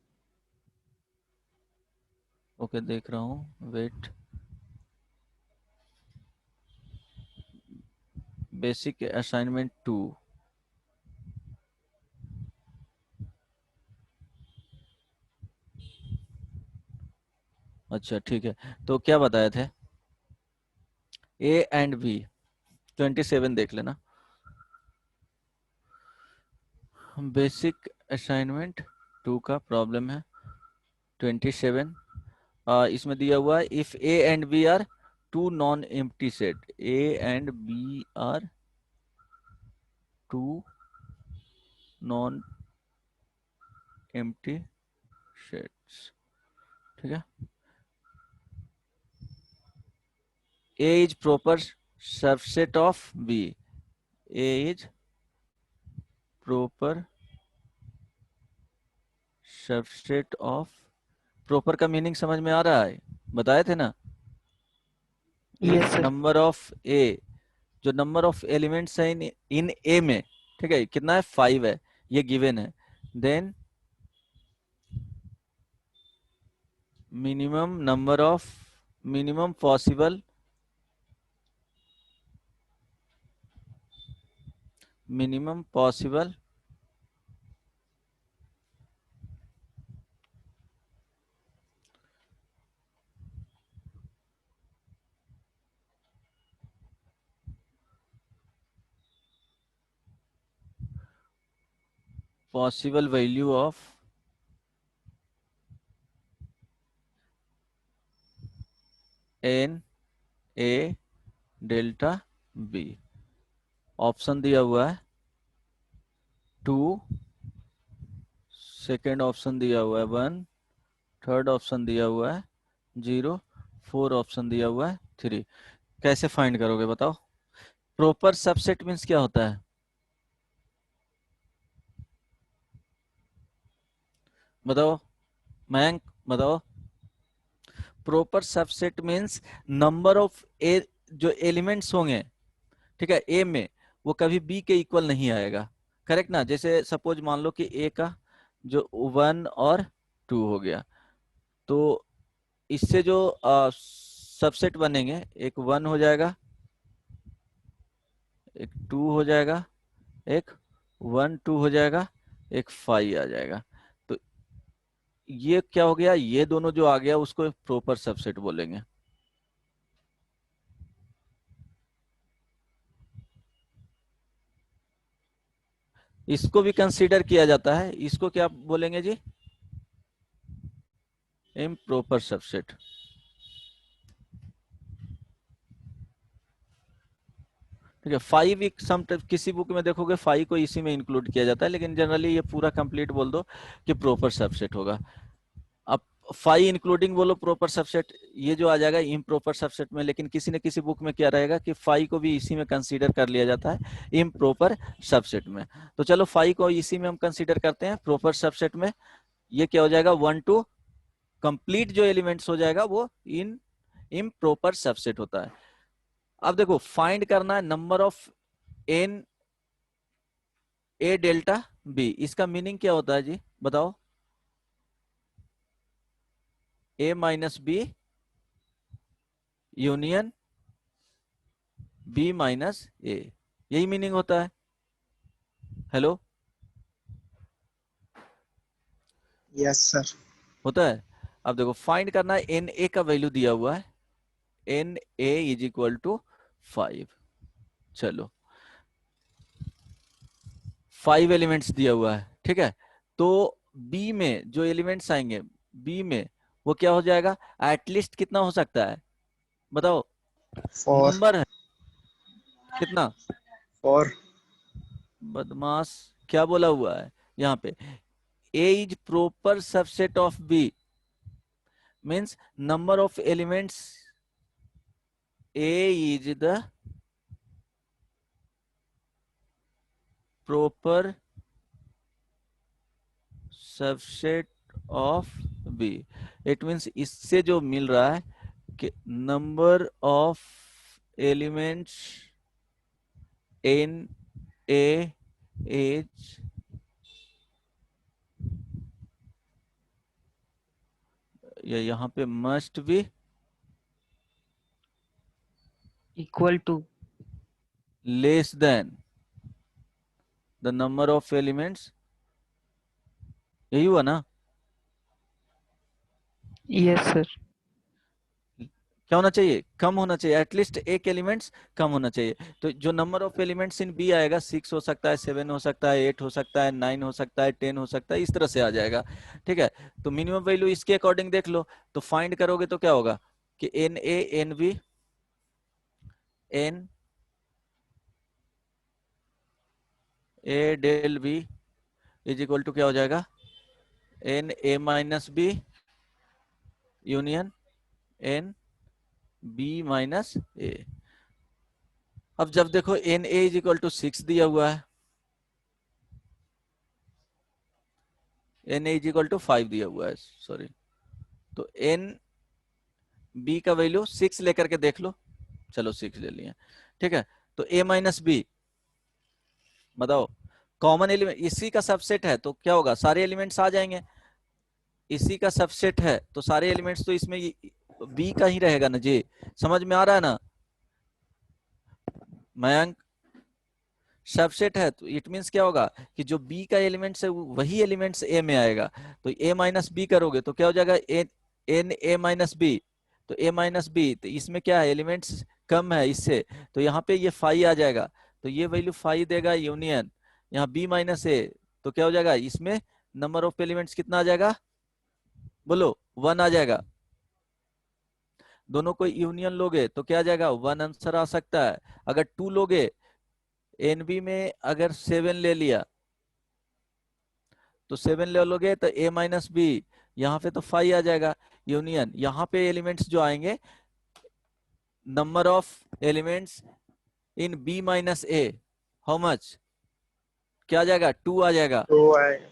ओके, देख रहा हूँ, वेट। Basic assignment 2। अच्छा ठीक है, तो क्या बताए थे? ए एंड बी। 27 देख लेना। बेसिक असाइनमेंट 2 का प्रॉब्लम है 27। इसमें दिया हुआ है if A and B are two non empty set, A and B are two non empty sets. ठीक है, A is proper subset of B. A is proper subset of. Proper का meaning समझ में आ रहा है? बताए थे ना। Yes if sir. Number of A, जो नंबर ऑफ एलिमेंट्स है इन ए में, ठीक है, कितना है? 5 है, ये गिवन है। Then minimum number of, minimum possible, minimum possible possible value of N A delta B. Option दिया हुआ है 2, सेकेंड ऑप्शन दिया हुआ है 1, थर्ड ऑप्शन दिया हुआ है 0, फोर ऑप्शन दिया हुआ है 3। कैसे फाइंड करोगे बताओ? प्रॉपर सबसेट मीन्स क्या होता है? बताओ मयंक, बताओ। Proper subset means number of A, जो एलिमेंट्स होंगे, ठीक है, ए में, वो कभी बी के इक्वल नहीं आएगा। करेक्ट ना? जैसे सपोज मान लो कि ए का जो 1 और 2 हो गया, तो इससे जो सबसेट बनेंगे, एक 1 हो जाएगा, एक 2 हो जाएगा, एक 1 2 हो जाएगा, एक 5 आ जाएगा। तो ये क्या हो गया? ये दोनों जो आ गया उसको प्रॉपर सबसेट बोलेंगे। इसको भी कंसीडर किया जाता है, इसको क्या बोलेंगे जी? Improper subset. ठीक है, 5 सम किसी बुक में देखोगे 5 को इसी में इंक्लूड किया जाता है, लेकिन जनरली ये पूरा कंप्लीट बोल दो कि प्रॉपर सबसेट होगा। अब 5 इंक्लूडिंग बोलो प्रॉपर सबसेट, ये जो आ जाएगा इम्प्रॉपर सबसेट में। लेकिन किसी न किसी बुक में क्या रहेगा कि 5 को भी इसी में कंसीडर कर लिया जाता है इम्प्रॉपर सबसेट में। तो चलो 5 को इसी में हम कंसीडर करते हैं प्रॉपर सबसेट में। ये क्या हो जाएगा? 1 2 कंप्लीट जो एलिमेंट्स हो जाएगा वो इन इम्प्रॉपर सबसेट होता है। अब देखो, फाइंड करना है number of N A delta B. इसका मीनिंग क्या होता है जी? बताओ। A minus B union B minus A, यही मीनिंग होता है। Hello, yes sir. होता है। अब देखो, फाइंड करना है एन ए का वैल्यू दिया हुआ है, N A is equal to 5। चलो, 5 एलिमेंट्स दिया हुआ है, ठीक है। तो बी में जो एलिमेंट्स आएंगे, बी में वो क्या हो जाएगा? एटलीस्ट कितना हो सकता है बताओ? 4 नंबर है कितना? 4 बदमाश क्या बोला हुआ है यहाँ पे? A is proper subset of B means number of elements A is the proper subset of B. It means इससे जो मिल रहा है कि number of elements in A is यहाँ पे must be equal to less than the number of elements. यही हुआ ना? Yes sir. क्या होना चाहिए? कम होना चाहिए, एटलीस्ट एक एलिमेंट्स कम होना चाहिए। तो जो number of elements in B आएगा 6 हो सकता है, 7 हो सकता है, 8 हो सकता है, 9 हो सकता है, 10 हो सकता है, इस तरह से आ जाएगा। ठीक है, तो मिनिमम वैल्यू इसके अकॉर्डिंग देख लो। तो फाइंड करोगे तो क्या होगा कि N A N B N A del B is equal to क्या हो जाएगा? N A minus B union N B minus A. अब जब देखो N A is equal to 6 दिया हुआ है, N A is equal to 5 दिया हुआ है, सॉरी, तो एन बी का वैल्यू 6 लेकर के देख लो। चलो 6 ले लिए, ठीक है। तो ए माइनस बी बताओ, कॉमन एलिमेंट इसी का सबसेट है तो क्या होगा? सारे एलिमेंट्स आ जाएंगे। इसी का सबसेट है तो सारे एलिमेंट्स तो इसमें बी का ही रहेगा ना जी। समझ में आ रहा है ना मयंक? सबसेट है तो इट मीन्स क्या होगा कि जो बी का एलिमेंट्स है वही एलिमेंट्स ए में आएगा। तो ए माइनस बी करोगे तो क्या हो जाएगा? एन ए माइनस बी, तो ए माइनस बी, तो इसमें क्या है? एलिमेंट्स कम है इससे, तो यहाँ पे ये फाई आ जाएगा। तो ये वैल्यू फाई देगा यूनियन यहाँ बी माइनस ए, तो क्या हो जाएगा? इसमें नंबर ऑफ एलिमेंट्स कितना आ जाएगा? बोलो 1 आ जाएगा। दोनों को यूनियन लोगे तो क्या आ जाएगा? 1 आंसर आ सकता है। अगर 2 लोगे, एनबी में अगर 7 ले लिया तो 7 ले लोगे तो ए माइनस बी, यहाँ पे तो 5 आ जाएगा यूनियन। यहाँ पे एलिमेंट्स जो आएंगे, number of elements in B minus A, how much? क्या आ जाएगा? 2 आ जाएगा। टू आएगा।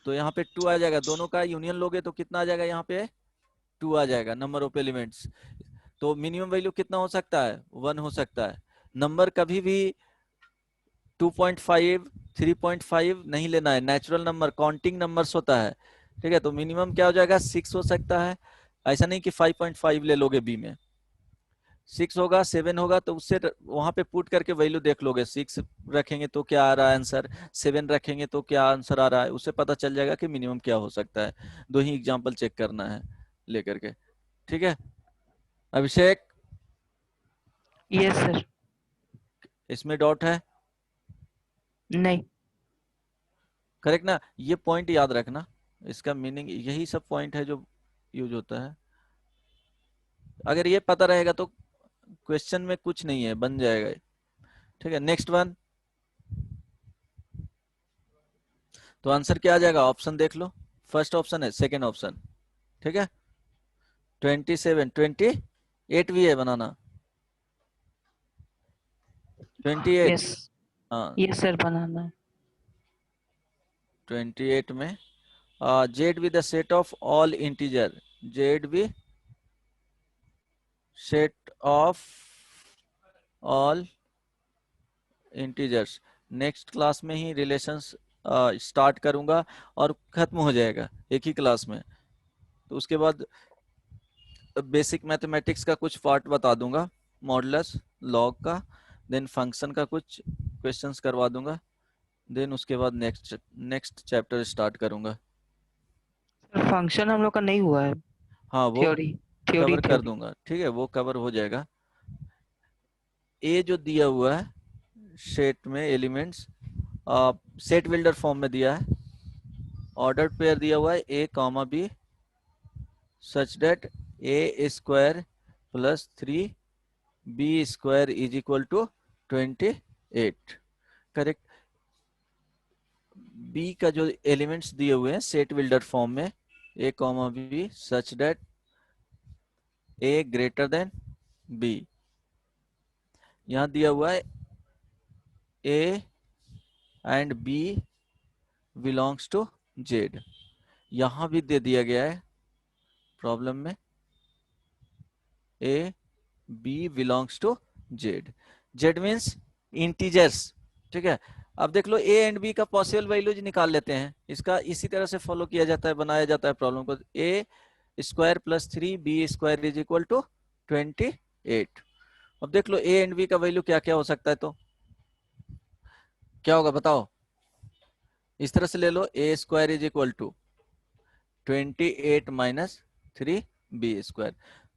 तो यहाँ पे 2 आ जाएगा। दोनों का यूनियन लोगे तो कितना आ जाएगा? यहाँ पे 2 आ जाएगा नंबर ऑफ एलिमेंट्स। तो मिनिमम वैल्यू कितना हो सकता है? 1 हो सकता है। नंबर कभी भी 2.5 3.5 नहीं लेना है, नेचुरल नंबर काउंटिंग नंबर्स होता है। ठीक है, तो मिनिमम क्या हो जाएगा? 6 हो सकता है। ऐसा नहीं कि 5.5 ले लोगे बी में, 6 होगा, 7 होगा, तो उससे वहां पे पुट करके वैल्यू देख लोगे। 6 रखेंगे तो क्या आ रहा है आंसर, 7 रखेंगे तो क्या आंसर आ रहा है, उससे पता चल जाएगा कि मिनिमम क्या हो सकता है। दो ही एग्जाम्पल चेक करना है लेकर के। ठीक है अभिषेक, यस सर। इसमें डॉट है? नहीं। करेक्ट ना? ये पॉइंट याद रखना, इसका मीनिंग यही सब पॉइंट है जो यूज होता है। अगर ये पता रहेगा तो क्वेश्चन में कुछ नहीं है, बन जाएगा। ठीक है, नेक्स्ट वन। तो आंसर क्या आ जाएगा? ऑप्शन देख लो, फर्स्ट ऑप्शन है, सेकंड ऑप्शन। ठीक है, 27 28 भी है बनाना, 28। यस हाँ, यस सर, बनाना है। 28 में Z be the set of all integer, Z be set of all integers. Next class में ही रिलेशंस स्टार्ट करूंगा और खत्म हो जाएगा एक ही क्लास में। तो उसके बाद बेसिक मैथमेटिक्स का कुछ पार्ट बता दूंगा, मॉडुलस, लॉग का, देन फंक्शन का कुछ क्वेश्चंस करवा दूंगा, देन उसके बाद नेक्स्ट चैप्टर स्टार्ट करूंगा। फंक्शन हम लोग का नहीं हुआ है। हाँ, वो थ्योरी थ्योरी कवर कर थ्योरी। दूंगा। ठीक है, वो कवर हो जाएगा। ए जो दिया हुआ है सेट में एलिमेंट्स, सेट बिल्डर फॉर्म में दिया है, ऑर्डर पेयर दिया हुआ है A comma B such that A square plus 3 B square is equal to 28। Correct. B का जो एलिमेंट्स दिए हुए हैं सेट बिल्डर फॉर्म में, A comma B such that A greater than B, यहां दिया हुआ है A and B belongs to Z, यहां भी दे दिया गया है प्रॉब्लम में A B belongs to Z, Z means integers, ठीक है। अब देख लो ए एंड बी का पॉसिबल वैल्यूज निकाल लेते हैं, इसका इसी तरह से फॉलो किया जाता है, बनाया जाता है प्रॉब्लम को। A square plus 3 B square is equal to 28। अब देख लो ए एंड बी का वैल्यू क्या क्या हो सकता है, तो क्या होगा बताओ। इस तरह से ले लो, A square is equal to 28 minus 3b²।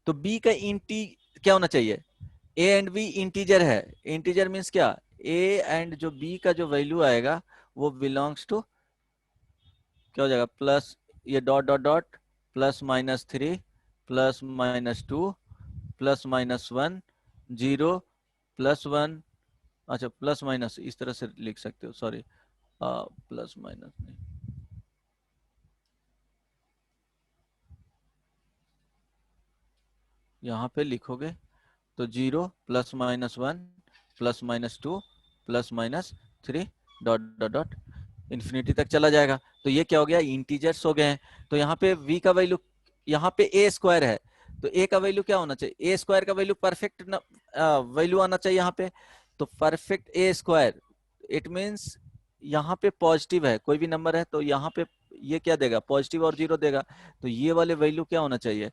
तो b का इंटी क्या होना चाहिए, a एंड b इंटीजर है, इंटीजर मीन्स क्या, a एंड जो b का जो वैल्यू आएगा वो बिलोंग्स टू क्या हो जाएगा, प्लस ये dot dot dot plus minus 3 plus minus 2 plus minus 1 0 plus 1, अच्छा प्लस माइनस इस तरह से लिख सकते हो, सॉरी प्लस माइनस नहीं, यहाँ पे लिखोगे तो 0 plus minus 1 plus minus 2 plus minus 3 dot dot dot infinity तक चला जाएगा। तो ये क्या हो गया, इंटीजर्स हो गए हैं। तो यहाँ पे v का वैल्यू, यहाँ पे a स्क्वायर है तो a का वैल्यू क्या होना चाहिए, a स्क्वायर का वैल्यू परफेक्ट वैल्यू आना चाहिए यहाँ पे। तो perfect a square it means यहाँ पे पॉजिटिव है, कोई भी नंबर है तो यहाँ पे ये क्या देगा, पॉजिटिव और 0 देगा। तो ये वाले वैल्यू क्या होना चाहिए,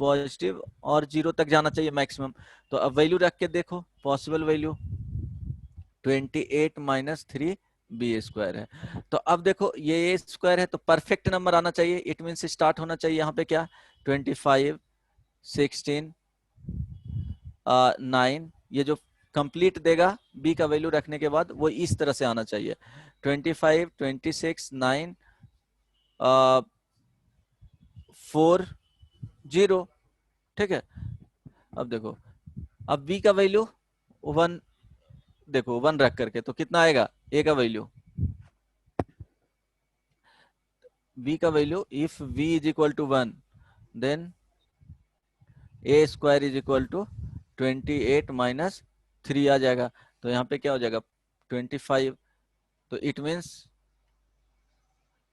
पॉजिटिव और 0 तक जाना चाहिए मैक्सिमम। तो अब वैल्यू रख के देखो, पॉसिबल वैल्यू 28 माइनस 3b² है। तो अब देखो ये ए स्क्वायर है तो परफेक्ट नंबर आना चाहिए, इट मीन स्टार्ट होना चाहिए यहाँ पे क्या 25 16 9, ये जो कंप्लीट देगा b का वैल्यू रखने के बाद वो इस तरह से आना चाहिए 25 26 9 4 0, ठीक है। अब देखो, अब b का वैल्यू 1, देखो 1 रख करके तो कितना आएगा a का वैल्यू, b का वैल्यू if v is equal to 1 देन a square is equal to 28 minus 3 आ जाएगा। तो यहाँ पे क्या हो जाएगा 25, तो इट मीन्स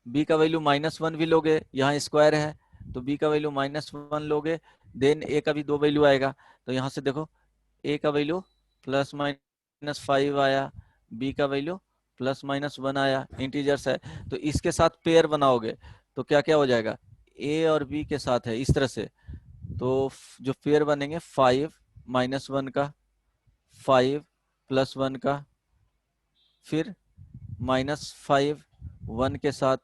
b का वैल्यू -1 भी लोगे, यहाँ स्क्वायर है तो b का वैल्यू -1 लोगे, देन a का भी 2 वैल्यू आएगा। तो यहाँ से देखो a का वैल्यू +-5 आया, b का वैल्यू +-1 आया, इंटीजर्स है। तो इसके साथ पेयर बनाओगे तो क्या क्या हो जाएगा, a और b के साथ है इस तरह से। तो जो पेयर बनेंगे 5 -1 का, 5 +1 का, फिर -5 1 के साथ,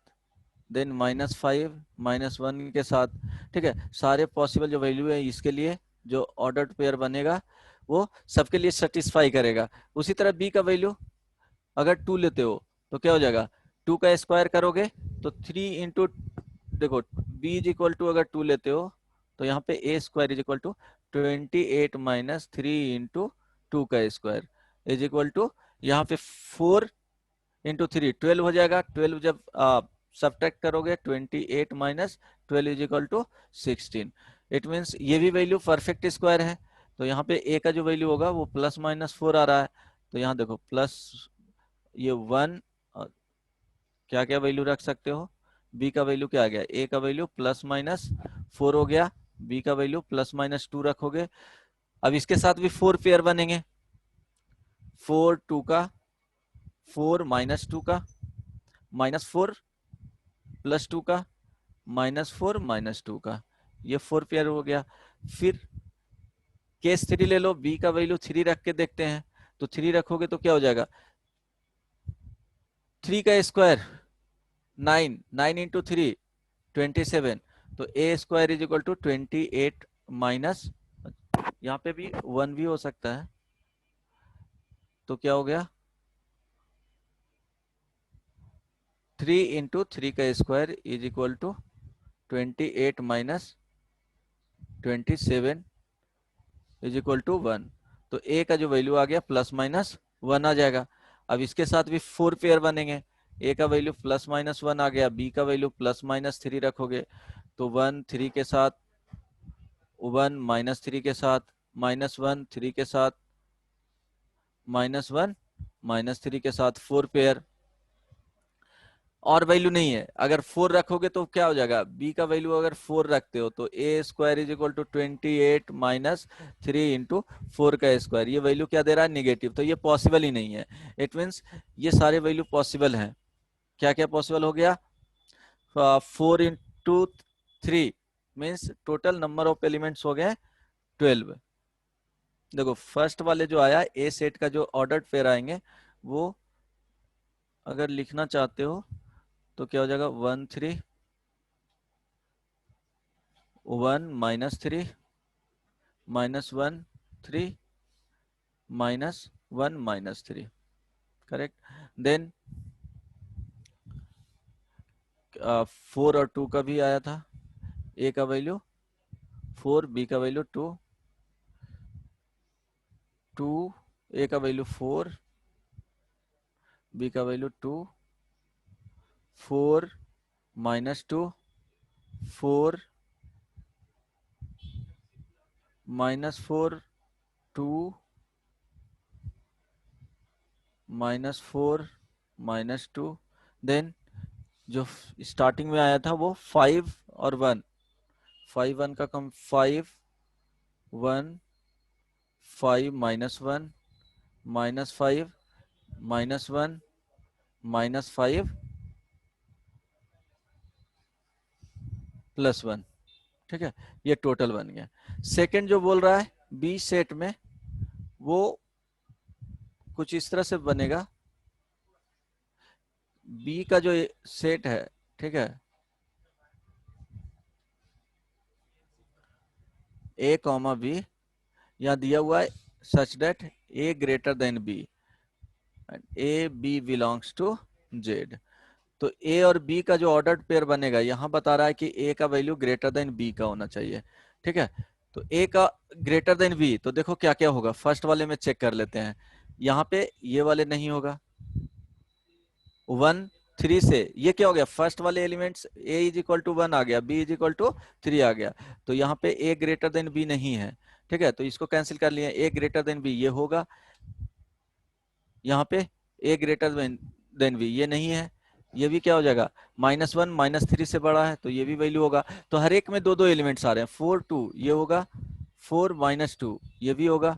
देन -5 -1 के साथ, ठीक है। सारे पॉसिबल जो वैल्यू है इसके लिए जो ऑर्डर्ड पेयर बनेगा वो सबके लिए सेटिस्फाई करेगा। उसी तरह b का वैल्यू अगर 2 लेते हो तो क्या हो जाएगा, 2 का स्क्वायर करोगे तो 3 इंटू, देखो b इज इक्वल टू अगर 2 लेते हो तो यहाँ पे a square is equal to 28 minus 3 into 2 का स्क्वायर इज इक्वल टू, यहाँ पे 4 इंटू 3 12 हो जाएगा, 12 जब सब्ट्रैक्ट करोगे 28 minus 12 is equal to 16। It means ये भी वैल्यू परफेक्ट स्क्वायर है। तो यहाँ पे a का जो वैल्यू होगा वो +-4 आ रहा है। तो यहाँ देखो प्लस ये 1, क्या क्या वैल्यू रख सकते हो, b का वैल्यू क्या आ गया, a का वैल्यू +-4 हो गया, b का वैल्यू +-2 रखोगे। अब इसके साथ भी 4 पेयर बनेंगे, 4 2 का, 4 -2 का, -4 +2 का, -4 -2 का, ये 4 पेयर हो गया। फिर केस 3 ले लो, b का वैल्यू 3 रख के देखते हैं। तो 3 रखोगे तो क्या हो जाएगा, 3 का स्क्वायर 9, 9 इंटू 3 27। तो a square is equal to 28 minus, यहाँ पे भी 1 भी हो सकता है, तो क्या हो गया 3 इंटू 3 का square is equal to 28 minus 27 is equal to 1। तो a का जो वैल्यू आ गया +-1 आ जाएगा। अब इसके साथ भी 4 पेयर बनेंगे, ए का वैल्यू +-1 आ गया, बी का वैल्यू +-3 रखोगे तो 1 3 के साथ, 1 -3 के साथ, -1 3 के साथ, -1 -3 के साथ, 4 पेयर और वैल्यू नहीं है। अगर 4 रखोगे तो क्या हो जाएगा, बी का वैल्यू अगर 4 रखते हो तो a² = 28 - 3 × 4 का स्क्वायर, ये वैल्यू क्या दे रहा है, नेगेटिव। तो ये पॉसिबल ही नहीं है। इट मीन्स ये सारे वैल्यू पॉसिबल हैं। क्या क्या पॉसिबल हो गया, 4 × 3 means total number of elements हो गए 12। देखो फर्स्ट वाले जो आया ए सेट का जो ऑर्डर्ड पेयर आएंगे वो अगर लिखना चाहते हो तो क्या हो जाएगा, 1 3 1 -3 -1 3 -1 -3, करेक्ट। देन 4 और 2 का भी आया था, ए का वैल्यू 4, बी का वैल्यू 2, ए का वैल्यू 4, बी का वैल्यू 2, 4 -2, 4 -4, 2 -4 -2। देन जो स्टार्टिंग में आया था वो 5 और 1, 5 1 का कम, 5 1 5 -1 -5 -1 -5 +1, ठीक है। ये टोटल बन गया। सेकंड जो बोल रहा है बी सेट में, वो कुछ इस तरह से बनेगा। बी का जो सेट है, ठीक है, ए कॉमा बी यहाँ दिया हुआ है such that A greater than B and A B belongs to Z. तो ए और बी का जो ऑर्डर्ड पेयर बनेगा, यहाँ बता रहा है कि ए का वैल्यू ग्रेटर देन बी का होना चाहिए, ठीक है। तो ए का ग्रेटर देन बी, तो देखो क्या क्या होगा, फर्स्ट वाले में चेक कर लेते हैं। यहाँ पे ये वाले नहीं होगा, 1 3 से ये क्या हो गया, फर्स्ट वाले एलिमेंट्स a = 1 आ गया, b = 3 आ गया, तो यहाँ पे a ग्रेटर देन b नहीं है, ठीक है। तो इसको कैंसिल कर लिए, a ग्रेटर देन b ये होगा, यहाँ पे a ग्रेटर देन b ये नहीं है, ये भी क्या हो जाएगा, -1 -3 से बड़ा है तो ये भी वैल्यू होगा। तो हर एक में दो दो एलिमेंट्स आ रहे हैं, 4 2 ये होगा, 4 -2 ये भी होगा,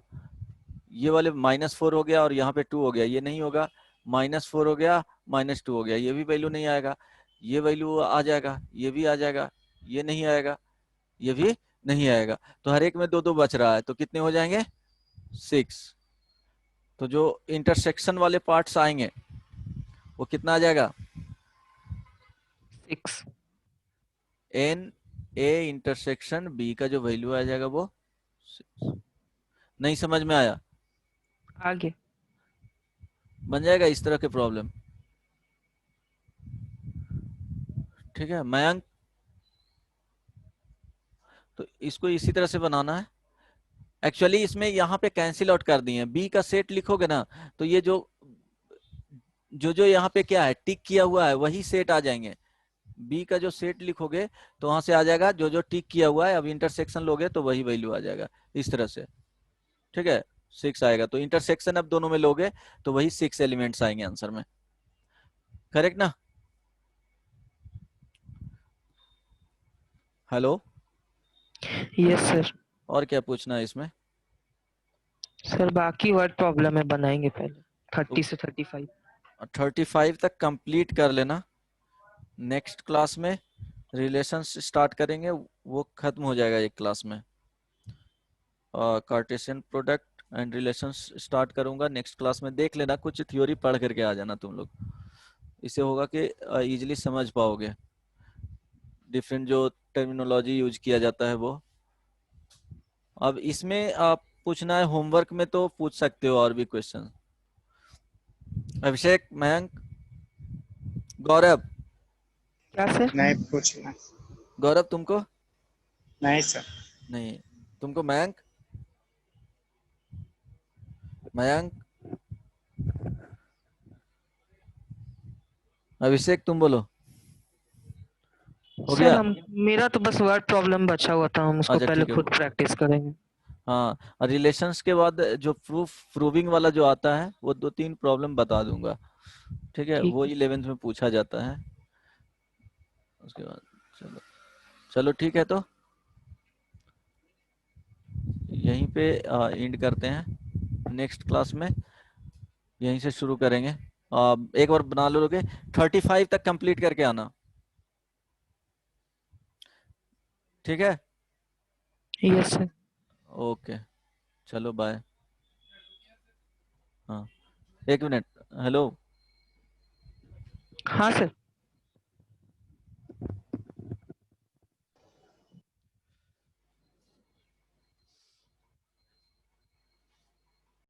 ये वाले -4 हो गया और यहाँ पे 2 हो गया, ये नहीं होगा, -4 हो गया -2 हो गया, ये भी वैल्यू नहीं आएगा, ये वैल्यू आ जाएगा, ये भी आ जाएगा, ये नहीं आएगा, ये भी नहीं आएगा। तो हर एक में दो दो बच रहा है, तो कितने हो जाएंगे, 6। तो जो इंटरसेक्शन वाले पार्ट्स आएंगे वो कितना आ जाएगा, 6। एन ए इंटरसेक्शन बी का जो वैल्यू आ जाएगा वो 6। नहीं समझ में आया, आगे बन जाएगा इस तरह के प्रॉब्लम, ठीक है मयंक। तो इसको इसी तरह से बनाना है। एक्चुअली इसमें यहाँ पे कैंसिल आउट कर दिए, बी का सेट लिखोगे ना तो ये जो जो यहाँ पे क्या है टिक किया हुआ है वही सेट आ जाएंगे। बी का जो सेट लिखोगे तो वहां से आ जाएगा जो जो टिक किया हुआ है, अब इंटरसेक्शन लोगे तो वही वैल्यू आ जाएगा इस तरह से, ठीक है। 6 आएगा, तो इंटरसेक्शन अब दोनों में लोगे तो वही 6 एलिमेंट्स आएंगे आंसर में, करेक्ट ना। Hello, yes sir. और क्या पूछना है इसमें, सर बाकी वर्ड प्रॉब्लम है बनाएंगे पहले 30 से 35। 35 तक कंप्लीट कर लेना, नेक्स्ट क्लास में रिलेशंस स्टार्ट करेंगे, वो खत्म हो जाएगा एक क्लास में। Cartesian product and relations start करूंगा नेक्स्ट क्लास में, देख लेना कुछ थ्योरी पढ़ करके आ जाना तुम लोग, इससे होगा कि इजीली समझ पाओगे डिफरेंट जो टर्मिनोलॉजी यूज किया जाता है वो। अब इसमें आप पूछना है होमवर्क में तो पूछ सकते हो और भी क्वेश्चन। अभिषेक, मयंक, गौरव, क्या सर? नहीं पूछना। गौरव तुमको नहीं सर। नहीं, तुमको मयंक, मयंक, अभिषेक तुम बोलो। हो सर गया? हम मेरा तो बस वर्ड प्रॉब्लम बचा हुआ था, हम उसको अच्छा पहले ठीक है। खुद प्रैक्टिस करेंगे। हाँ, रिलेशंस के बाद जो प्रूविंग वाला जो आता है वो 2-3 प्रॉब्लम बता दूंगा, ठीक है? ठीक वो है। 11th में पूछा जाता है। उसके बाद चलो, चलो ठीक है, तो यहीं पे एंड करते हैं। नेक्स्ट क्लास में यहीं से शुरू करेंगे। एक बार बना लोगे, 35 तक कंप्लीट करके आना, ठीक है? Yes sir. ओके, चलो बाय। हाँ, एक मिनट, हेलो। हाँ सर।